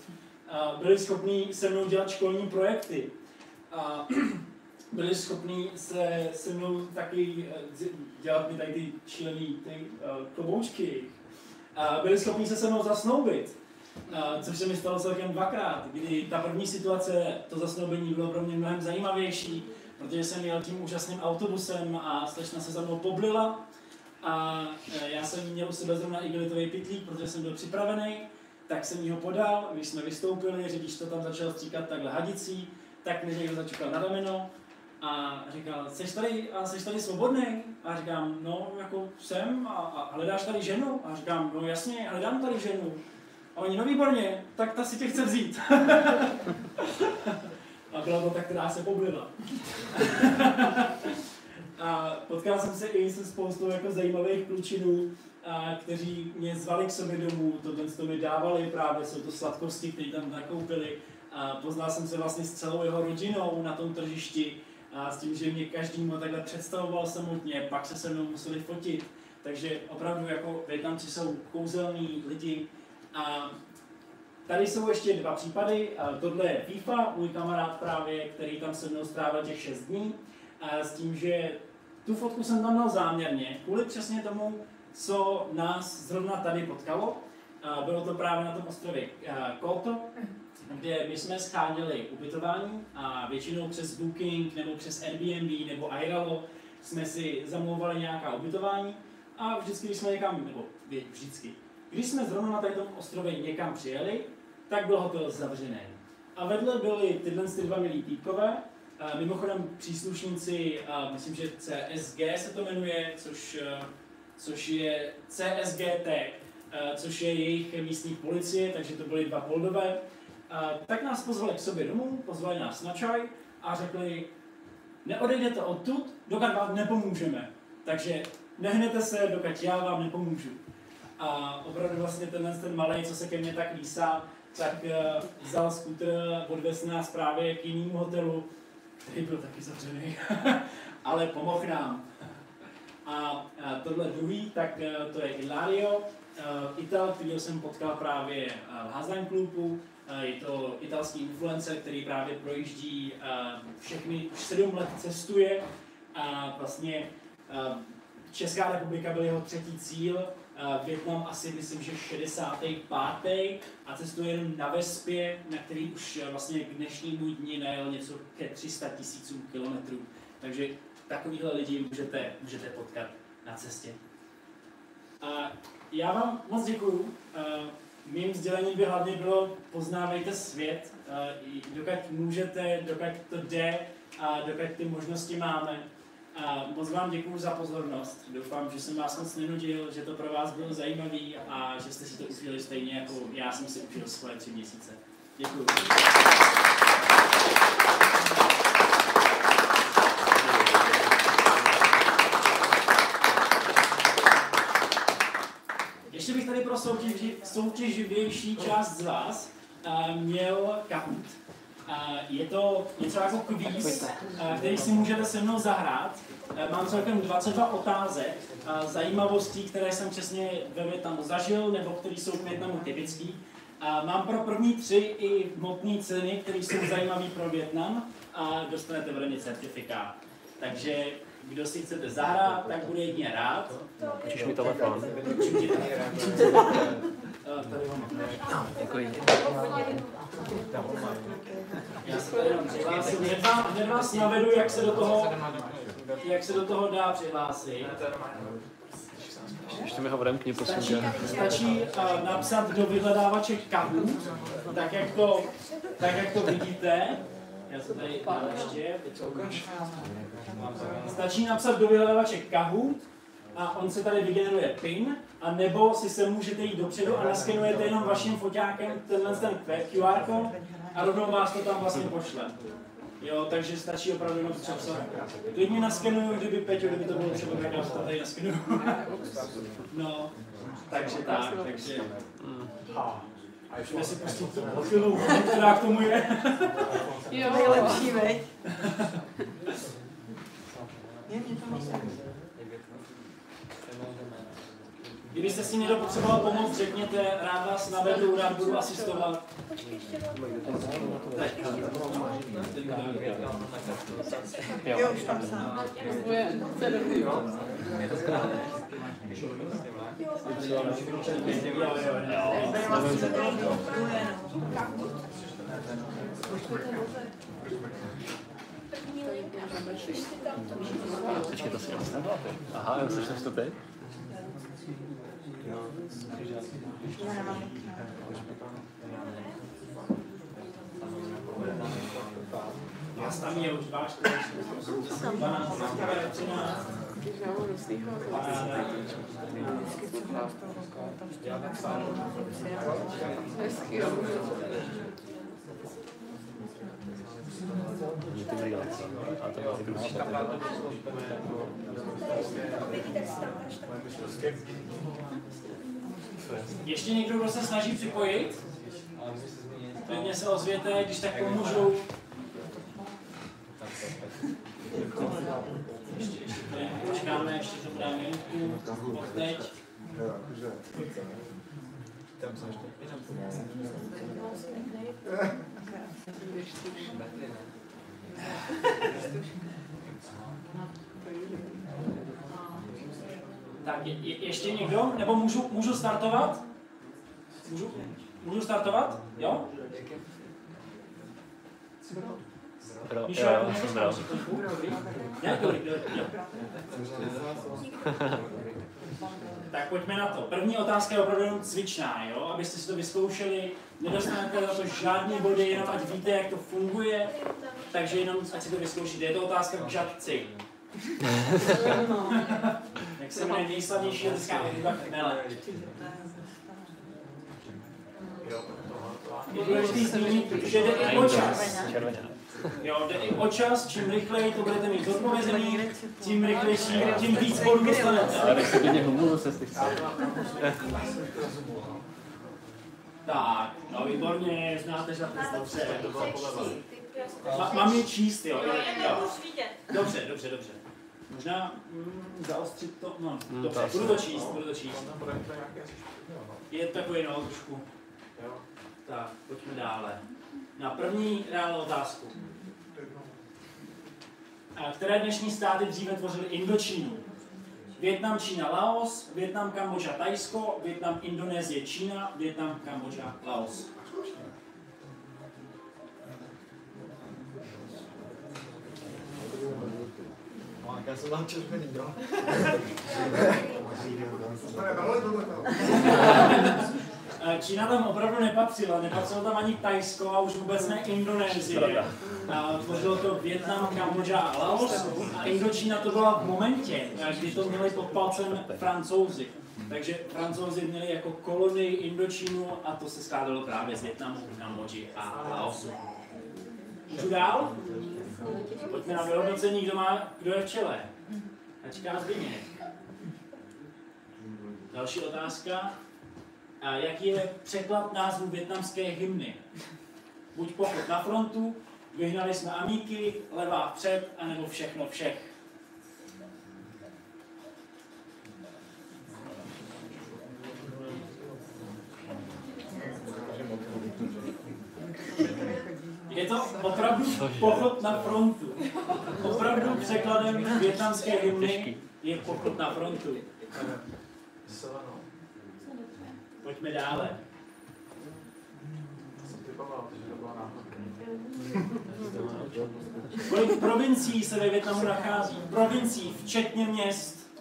Byli schopní se mnou dělat školní projekty. Byli schopní se mnou taky dělat mi tady ty šílený kloboučky. Byli schopní se mnou zasnoubit, což se mi stalo celkem dvakrát, kdy ta první situace, to zasnoubení bylo pro mě mnohem zajímavější, protože jsem jel tím úžasným autobusem a slečna se za mnou poblila a já jsem měl u sebe zrovna igelitový pytlík, protože jsem byl připravený, tak jsem jí ho podal, když jsme vystoupili, řidič to tam začal stříkat takhle hadicí, tak mě někdo začukal na rameno a říkal, seš tady svobodný? A říkám, no jako jsem a hledáš tady ženu? A říkám, no jasně, hledám tady ženu. A oni, no výborně, tak ta si tě chce vzít. A byla to ta, která se poblila. A potkal jsem se i se spoustou jako zajímavých klučinů, kteří mě zvali k sobě domů, to mi dávali právě, jsou to sladkosti, které tam nakoupili. A poznal jsem se vlastně s celou jeho rodinou na tom tržišti, a s tím, že mě každému takhle představoval samotně, pak se mnou museli fotit. Takže opravdu jako Vietnamci jsou kouzelní lidi. A tady jsou ještě dva případy. Tohle je FIFA, můj kamarád právě, který tam se mnou strávil těch 6 dní. A s tím, že tu fotku jsem tam dal záměrně, kvůli přesně tomu, co nás zrovna tady potkalo. Bylo to právě na tom ostrově Koh Toh, kde my jsme scháněli ubytování a většinou přes Booking nebo přes Airbnb nebo Airalo jsme si zamlouvali nějaká ubytování a vždycky, když jsme někam, nebo vždycky, když jsme zrovna na tom ostrově někam přijeli, tak byl hotel zavřený. A vedle byly tyhle dva milí týpkové, mimochodem příslušníci, myslím, že CSG se to jmenuje, což je CSGT, což je jejich místní policie, takže to byly dva poldové. Tak nás pozvali k sobě domů, pozvali nás na čaj a řekli, neodejdete odtud, dokud vám nepomůžeme. Takže nehnete se, dokud já vám nepomůžu. A opravdu vlastně ten malej, co se ke mně tak lísá, tak vzal skútr, odvez nás právě k jinému hotelu, který byl taky zavřený, ale pomohl nám. A tohle druhý, tak to je Ilario, Ital, kterýho jsem potkal právě v Hazard Clubu. Je to italský influencer, který právě projíždí všechny, už 7 let cestuje a vlastně Česká republika byl jeho 3. cíl, Vietnam asi myslím, že 65. a cestuje jenom na Vespě, na který už vlastně k dnešnímu dni najel něco ke 300 000 kilometrů. Takže takovýhle lidi můžete potkat na cestě. A já vám moc děkuju. Mým sdělením by hlavně bylo poznávejte svět, dokud můžete, dokud to jde a dokud ty možnosti máme. A moc vám děkuju za pozornost. Doufám, že jsem vás moc nenudil, že to pro vás bylo zajímavý a že jste si to užili stejně jako já jsem si užil svoje 3 měsíce. Děkuju. Ještě bych tady pro soutěživější část z vás měl Kahoot. Je to něco jako kvíz, který si můžete se mnou zahrát. Mám celkem 22 otázek, zajímavostí, které jsem přesně ve Vietnamu zažil, nebo které jsou v Vietnamu typický. Mám pro první 3 i hmotné ceny, které jsou zajímavé pro Vietnam a dostanete ode mě certifikát. Takže kdo si chcete zahrát, tak bude jedině rád. Počíš mi telefon. Tady ho mám. Děkuji. Já se tady jenom přihlásím. Hned vás navedu, jak se do toho dá přihlásit. Ještě mi ho odemkni, prosím. Stačí napsat do vyhledávače Kahoot, tak jak to vidíte. Já se tady dám ještě. Stačí napsat do vyhledávače Kahoot a on se tady vygeneruje PIN, a nebo si se můžete jít dopředu a naskenujete jenom vaším foťákem ten QR kód a rovnou vás to tam vlastně pošle. Jo, takže stačí opravdu jenom přepsat. Klidně naskenuju, kdyby Peťo, kdyby to bylo třeba, tak já to tady naskenuju. No, takže tak, takže... Můžeme si pustit tu chvíli, která k tomu je. Jo, nejlepší, veď? Mě to myslí. Kdybyste si někdo potřeboval pomoct, řekněte, rád vás navedu, rád budu asistovat. Jo, už tam sám. Počkej, to si nemusím. Aha, já slyším to teď? Vás tam je už 2, 4, 12, 13. Mě ty brýle, co? A to bylo kručí. Ještě někdo, kdo se snaží připojit? Klidně se ozvěte, když tak pomůžu. Ještě počkáme, ještě to dáme minutku, od teď. Tak, ještě někdo? Nebo můžu startovat? Můžu startovat? Jo? Míšo, Jo, jsem bral. Tak pojďme na to. První otázka je opravdu jenom cvičná, jo? Abyste si to vyzkoušeli. Nedostanete za to žádný body, jenom ať víte, jak to funguje. Takže jenom ať si to vyzkoušíte. Je to otázka k žadci. Jak se jmenuje nejslavnější lidská hudba chmele. Je důležitý zmínit, že jde i o čas. Jo, jde i o čas, čím rychleji to budete mít zodpovězený, tím rychlejší, tím víc bodů dostanete. Ale tak si klidně humlu se ty chce. Tak, no výborně, znáte žadce, dobře. Mám je číst, jo? Dobře. Možná zaostřit to, no, dobře, budu to číst. Je takový, no, trošku. Tak, pojďme dále. Na první reálnou otázku. Které dnešní státy dříve tvořily Indočínu? Vietnam, Čína, Laos, Vietnam, Kambodža, Thajsko, Vietnam, Indonésie, Čína, Vietnam, Kambodža, Laos. Já jsem dal červený, jo? Čína tam opravdu nepatřila, nepatřilo tam ani Thajsko a už vůbec ne Indonésie. Tvořilo to Vietnam, Kambodža a Laos a Indočína to byla v momentě, kdy to měli pod palcem Francouzi. Takže Francouzi měli jako kolonii Indočínu a to se skládalo právě z Vietnamu, Kambodži a Laosu. Můžu dál? Pojďme na vyhodnocení, kdo je v čele. Ačká Zbyněk. Další otázka. Jaký je překlad názvu vietnamské hymny? Buď pochod na frontu, vyhnali jsme amíky, levá vpřed, anebo všechno všech. Je to opravdu pochod na frontu. Opravdu překladem vietnamské hymny je pochod na frontu. Pojďme dále. Kolik provincií se ve Vietnamu nachází? Provincií, včetně měst.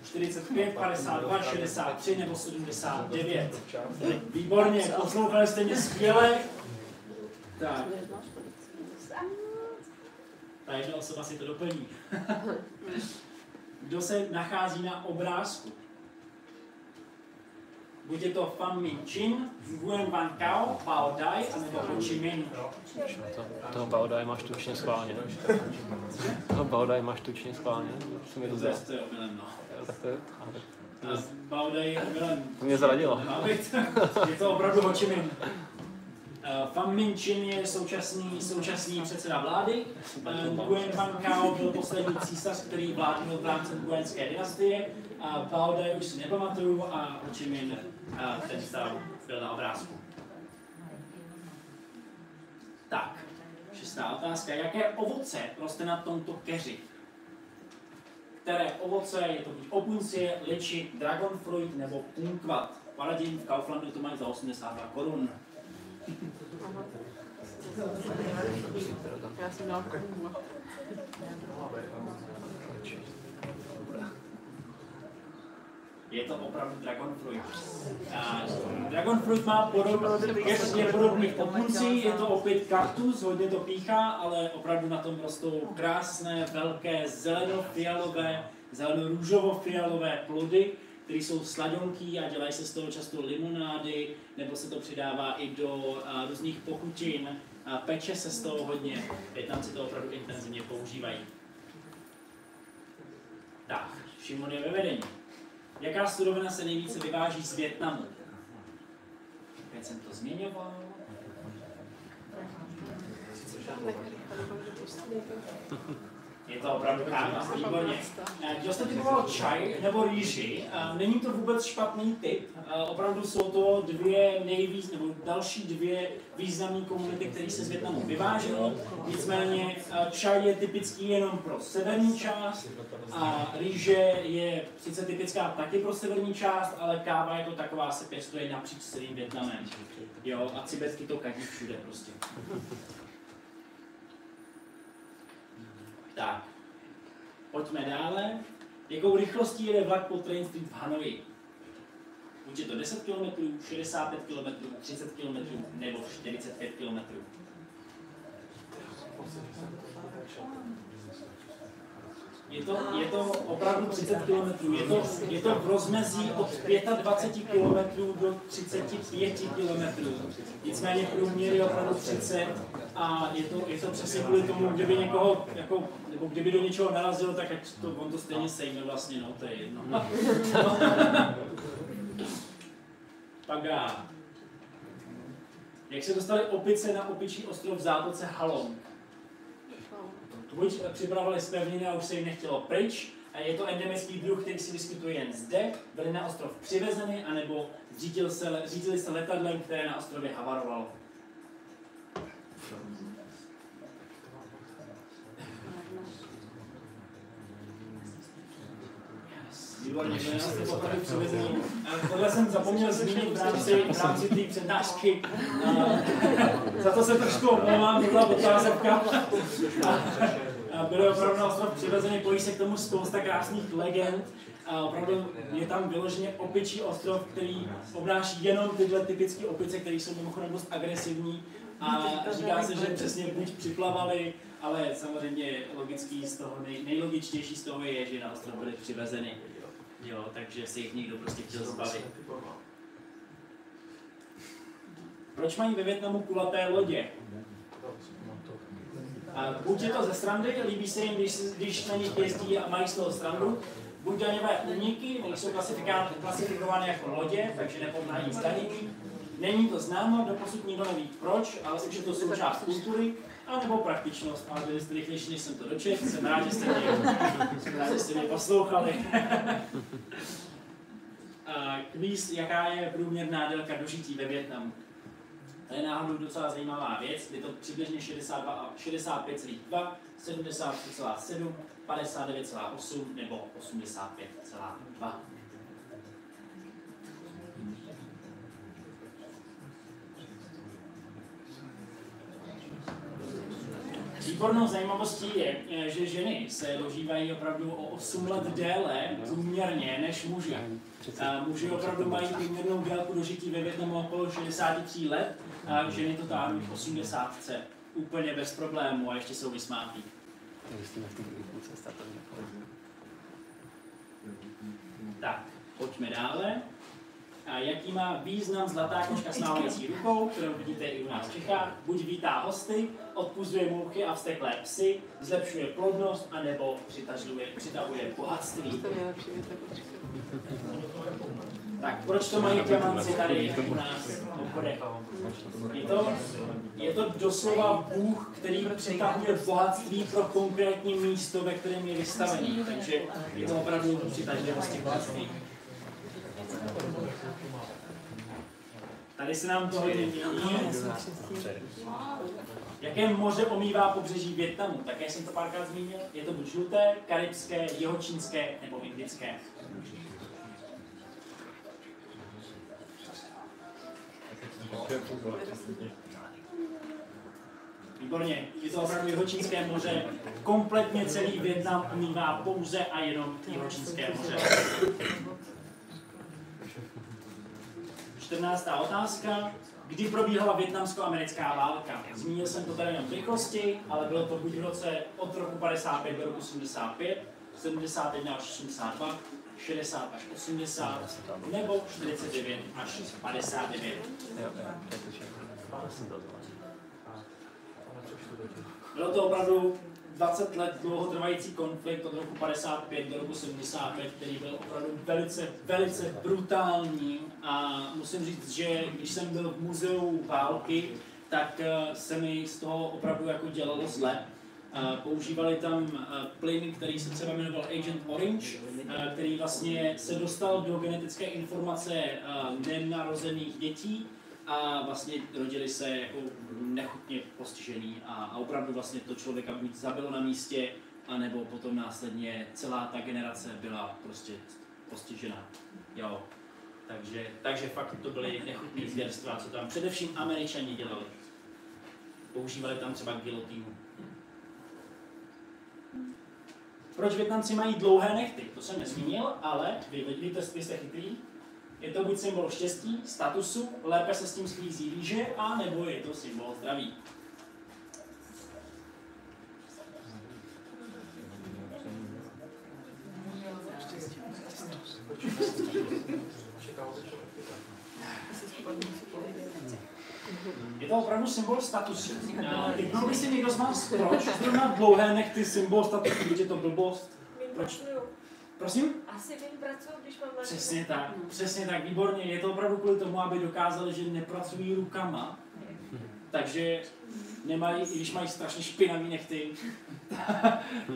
45, 52, 63 nebo 79. Výborně, poslouchali jste mě skvěle. Tak. Ta jedna osoba si to doplní. Kdo se nachází na obrázku? Buď je to Pham Minh Chinh, Nguyen Van Cao, Bao Dai, anebo Ho Chi Minh. Toho Bao Dai máš tučně schválně. Toho Bao Dai máš tučně schválně. To je omylem, no. Tak to je... Bao Dai je omylem. To mě zradilo. Je to opravdu Ho Chi Minh. Pham Minh Chinh je současný předseda vlády. Nguyen Van Cao byl poslední císař, který vládnul v rámci Nguyenské dynastie. A Bao Dai už si nepamatuju a Ho Chi Minh ten byl na obrázku. Tak, 6. otázka. Jaké ovoce roste na tomto keři? Které ovoce, je to buď opuncie, liči, dragon fruit nebo punkvat? Paladin v Kauflandu to mají za 82 korun. Já jsem dal korunu. Je to opravdu dragon fruit. Dragon fruit má podobných opuncí, je to opět kaktus, hodně to píchá, ale opravdu na tom rostou krásné, velké, zeleno-růžovo-fialové plody, které jsou sladonký a dělají se z toho často limonády, nebo se to přidává i do různých pochutin. Peče se z toho hodně, Vietnamci to opravdu intenzivně používají. Tak, Šimon je ve vedení. Jaká surovina se nejvíce vyváží z Vietnamu? Opět jsem to zmiňoval. Je to opravdu káva, výborně. Kdo jste typoval čaj nebo rýži, není to vůbec špatný tip. Opravdu jsou to další dvě významné komunity, které se z Vietnamu vyvážely. Nicméně čaj je typický jenom pro severní část a rýže je sice typická taky pro severní část, ale káva jako taková se pěstuje napříč celým Vietnamem. Jo, a cibetky to kadí všude prostě. Tak, pojďme dále. Jakou rychlostí jede vlak po Train Street v Hanoji? Buď je to 10 km, 65 km, 30 km nebo 45 km. Je to opravdu 30 km. Je to v rozmezí od 25 km do 35 km. Nicméně průměr je opravdu 30 a je to přesně kvůli tomu, kdyby někoho, nebo kdyby do něčeho narazil, tak on to stejně sejme vlastně, no to je jedno. Paga. Jak se dostali opice na opičí ostrov v zátoce Halong? Buď připravili zpevniny a už se jim nechtělo pryč, a je to endemický druh, který si vyskytuje jen zde, byli na ostrov přivezeny, anebo řídili se letadlem, které na ostrově havarovalo. Výborně, to je nás opravdu přivezený. Tohle jsem zapomněl zmínit v rámci té přednášky. Za to se trošku omlouvám, to byla otázka. Byly opravdu na ostrov přivezeny, pojí se k tomu spousta krásných legend. A opravdu je tam vyloženě opičí ostrov, který obnáší jenom tyhle typické opice, které jsou mimochodem dost agresivní. A říká se, že přesně buď připlavali, ale samozřejmě logický z toho, nejlogičtější z toho je, že na ostrov byly přivezeny. Jo, takže si jich někdo prostě chtěl zbavit. Proč mají ve Vietnamu kulaté lodě? A buď je to ze srandy, líbí se jim, když na nich jezdí a mají z toho srandu, buď daňové úniky, nejsou klasifikované jako lodě, takže nepodléhají zdanění. Není to známo, doposud nikdo neví proč, ale už je to součást kultury, anebo praktičnost. Ale byli jste rychlejší, než jsem to dočetl, jsem rád, že jste mě poslouchali. Kvíz, jaká je průměrná délka dožití ve Vietnamu? To je náhodou docela zajímavá věc, je to přibližně 65,2, 73,7, 59,8 nebo 85,2. Výbornou zajímavostí je, že ženy se dožívají opravdu o 8 let déle průměrně než muži. Muži opravdu mají průměrnou délku dožití ve Vietnamu okolo 63 let a ženy to táhnou v 80. Úplně bez problémů a ještě jsou vysmátí. Tak, pojďme dále. jaký má význam zlatá kočka s mávající rukou, kterou vidíte i u nás v Čechách. Buď vítá hosty, odpuzuje mouchy a vzteklé psy, zlepšuje plodnost, anebo přitahuje bohatství. Tak proč to mají klemanci tady u nás v obchodech? Je to doslova Bůh, který přitahuje bohatství pro konkrétní místo, ve kterém je vystavený. Takže je to opravdu přitažlivosti bohatství. Tady se nám to hodně mění. Jaké moře omývá pobřeží Vietnamu? Také jsem to párkrát zmínil. Je to buď žluté, karibské, jihočínské nebo indické. Výborně, je to opravdu Jihočínské moře. Kompletně celý Vietnam omývá pouze a jenom Jihočínské moře. 14. otázka. Kdy probíhala vietnamsko-americká válka? Zmínil jsem to tady jenom v rychlosti, ale bylo to buď v roce od roku 55 do roku 75, 71 až 82, 60 až 80, nebo 49 až 59. Bylo to opravdu 20 let dlouhotrvající konflikt od roku 55 do roku 75, který byl opravdu velice brutální a musím říct, že když jsem byl v muzeu války, tak se mi z toho opravdu jako dělalo zle. Používali tam plyn, který se třeba jmenoval Agent Orange, který vlastně se dostal do genetické informace nenarozených dětí a vlastně rodili se jako nechutně postižený a opravdu vlastně to člověka buď zabilo na místě, anebo potom následně celá ta generace byla prostě postižená. Jo. Takže fakt to byly nechutné zvěrstva, co tam především Američani dělali. Používali tam třeba gilotínu. Proč Vietnamci mají dlouhé nehty? To jsem nezmínil, ale vy jste chytrý. Je to buď symbol štěstí, statusu, lépe se s tím sklízí rýže, a nebo je to symbol zdraví. Je to opravdu symbol statusu. Typnul by si někdo z vás, proč zrovna dlouhé nechty symbol statusu, když je to blbost? Proč? Prosím? Asi vím pracuji, když mám Přesně tak, výborně. Je to opravdu kvůli tomu, aby dokázali, že nepracují rukama. Takže nemají, i když mají strašně špinavý nechty,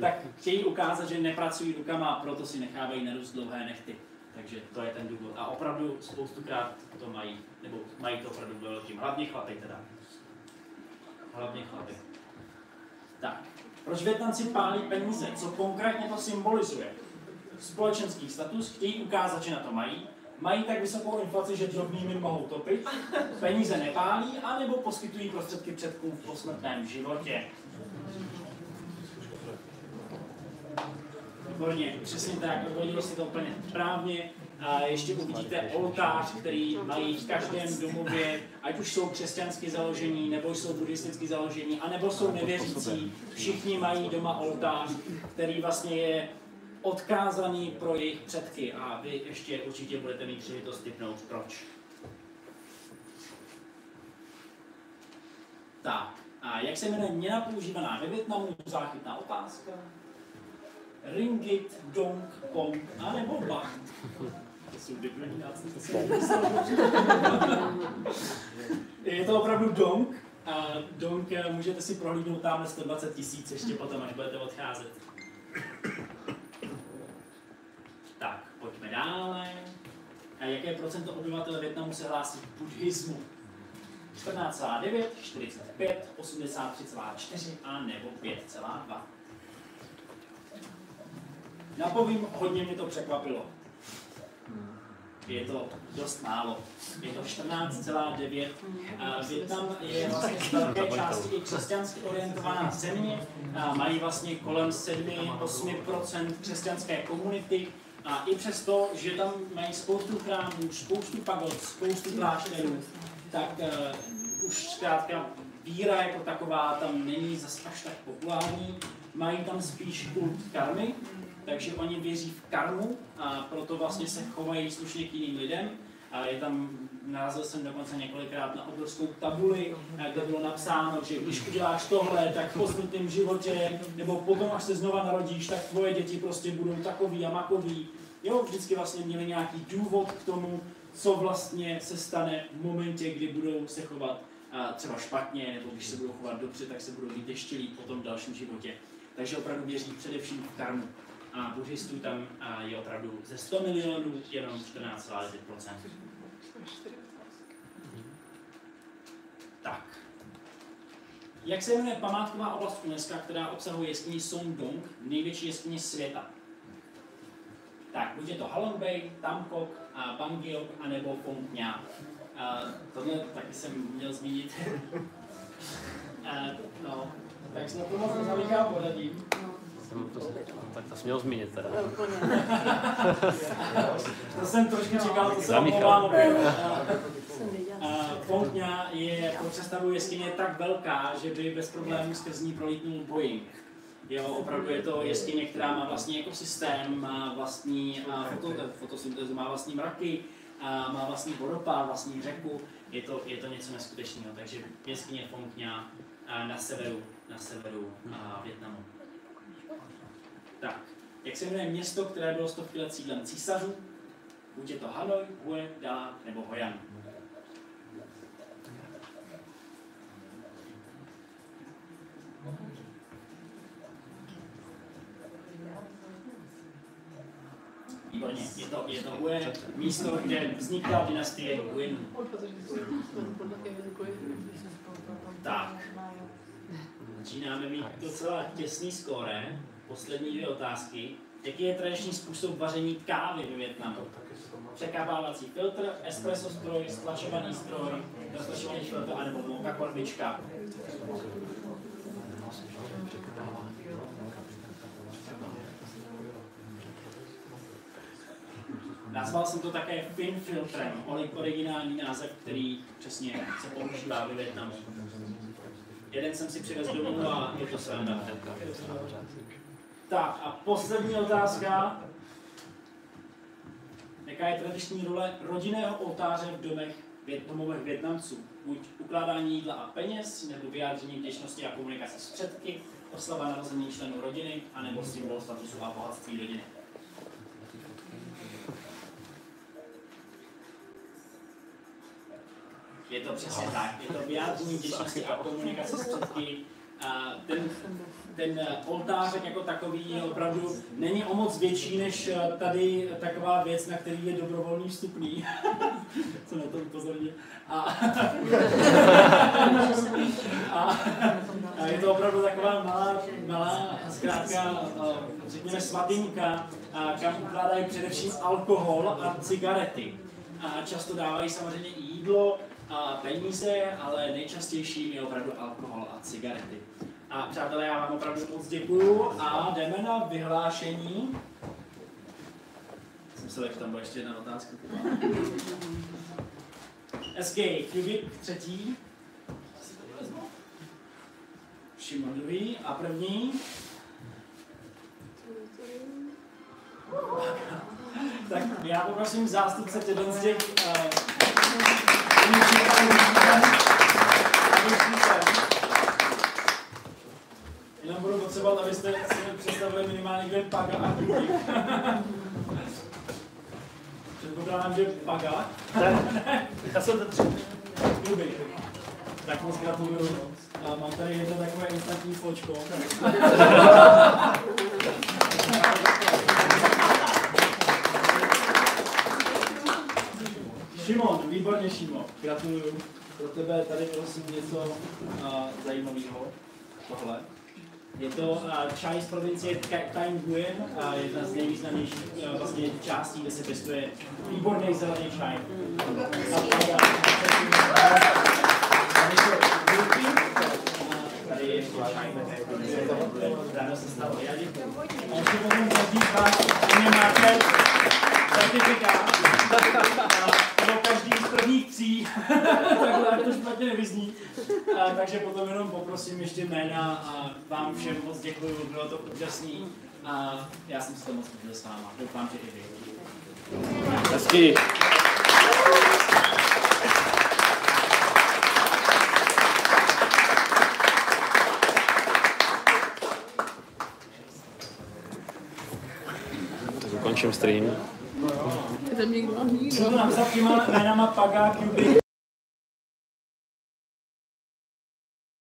tak chtějí ukázat, že nepracují rukama a proto si nechávají narůst dlouhé nechty. Takže to je ten důvod. A opravdu spoustukrát to mají, nebo mají to opravdu velkým. Hlavně chlapy teda. Hlavně chlapy. Tak, proč Vietnamci pálí peníze? Co konkrétně to symbolizuje? Společenský status, chtějí ukázat, že na to mají. Mají tak vysokou inflaci, že drobnými mohou topit, peníze nepálí, anebo poskytují prostředky předkům v posmrtném životě. Výborně, přesně tak, odvodilo si to úplně správně. A ještě uvidíte oltář, který mají v každém domově, ať už jsou křesťansky založení, nebo jsou buddhisticky založení, anebo jsou nevěřící. Všichni mají doma oltář, který vlastně je odkázaný pro jejich předky a vy ještě určitě budete mít příležitost tipnout proč. Tak, a jak se jmenuje měna používaná ve Vietnamu? Záchytná otázka. Ringgit, dong, pong, anebo baht. To jsou debilní nácnice. Je to opravdu dong. A dong můžete si prohlídnout tamhle 120 000 ještě potom, až budete odcházet. Tak, pojďme dále. A jaké procento obyvatel Vietnamu se hlásí k buddhismu? 14,9, 45, 83,4 a nebo 5,2. Napovím, hodně mě to překvapilo. Je to dost málo. Je to 14,9. Vietnam je vlastně z velké části křesťansky orientovaná země. Mají vlastně kolem 7-8% křesťanské komunity. A i přesto, že tam mají spoustu chrámů, spoustu pagod, spoustu klášterů, tak už zkrátka víra jako taková tam není zas až tak populární. Mají tam spíš kult karmy, takže oni věří v karmu a proto vlastně se chovají slušně k jiným lidem. A je tam, narazil jsem dokonce několikrát na obrovskou tabuli, kde bylo napsáno, že když uděláš tohle, tak v posmrtném životě, nebo potom, až se znova narodíš, tak tvoje děti prostě budou takový a makový. Jo, vždycky vlastně měli nějaký důvod k tomu, co vlastně se stane v momentě, kdy budou se chovat třeba špatně, nebo když se budou chovat dobře, tak se budou mít ještě líp potom v dalším životě. Takže opravdu věří především v karmu. A buddhistů tam je opravdu ze 100 milionů jenom 14,9%. Tak. Jak se jmenuje památková oblast UNESCO, která obsahuje jeskyni Song Dong, největší jeskyni světa? Tak, buď je to Halong Bay, Tam Kok, Bangkok, anebo Phong Nha. Tohle taky jsem měl zmínit. No, tak snad to moc nezamíchá poradím. Tak to jsi měl zmínit teda. To jsem trošku čekal, to se omlouvám. Phong Nha je pro představu jeskyně tak velká, že by bez problémů skrz ní prolítnul Boeing. Jo, opravdu je to jeskyně, která má vlastní ekosystém, má vlastní fotosyntézu, má vlastní mraky, má vlastní vodopád, vlastní řeku. Je to něco neskutečného, takže jeskyně Phong Nha na severu Vietnamu. Tak, jak se jmenuje město, které bylo stovky let sídlem císařů? Buď je to Hanoi, Hue, Da nebo Hoi An. Výborně, je to Hue, místo, kde vznikla dynastie Huinů. Tak, začínáme mít docela těsný skóre. Poslední dvě otázky. Jaký je tradiční způsob vaření kávy ve Vietnamu? Překapávací filtr, espresso stroj, stlačovaný stroj, roztlačovaný filtr anebo moka konvička. Nazval jsem to také Fin filtrem, originální název, který přesně se používá ve Vietnamu. Jeden jsem si přivez domů a je to sranda. Tak a poslední otázka. Jaká je tradiční role rodinného oltáře v domovech Vietnamců? Buď ukládání jídla a peněz, nebo vyjádření vděčnosti a komunikace s předky, oslava narození členů rodiny, anebo symbol statusu a bohatství rodiny. Je to přesně tak. Je to vyjádření vděčnosti a komunikace s předky. Ten oltářek jako takový je opravdu není o moc větší než tady taková věc, na který je dobrovolný vstupný. Co na to upozorně. A je to opravdu taková malá zkrátka, řekněme svatýnka, kam ukládají především alkohol a cigarety. A často dávají samozřejmě i jídlo a peníze, ale nejčastějším je opravdu alkohol a cigarety. A přátelé, já vám opravdu moc děkuju a jdeme na vyhlášení. Jsem se tam byla ještě jedna otázka. SK, Kubik třetí. Šimon druhý a první. Tak já poprosím zástupce z těch jenom budu potřebovat, abyste si představili minimálně, kdo je Paga a Kubik. Předpokládám, že Paga. Já jsem to tři. Kubik. Tak moc gratuluju. Mám tady jedno takové instantní fočko. Šimon, výborně Šimo, gratuluju. Pro tebe tady prosím něco zajímavého. Tohle. Je to čaj z provincie Thanh Nguyen, jedna z nejvýznamnějších vlastně částí, kde se pěstuje výborný zelený čaj. Tady je ještě čaj, ráno se stalo. Já děkuji. A ještě potom každý z vás máte certifikát. Nebo každý z prvních tří, takhle to špatně nevyzní. Takže potom jenom poprosím ještě jména a vám všem moc děkuju, bylo to úžasný a já jsem si to moc užil s váma. Doufám, že i vy. Hezky. Ukončím stream. Můžu napsat těma jménama Paga, Kubik,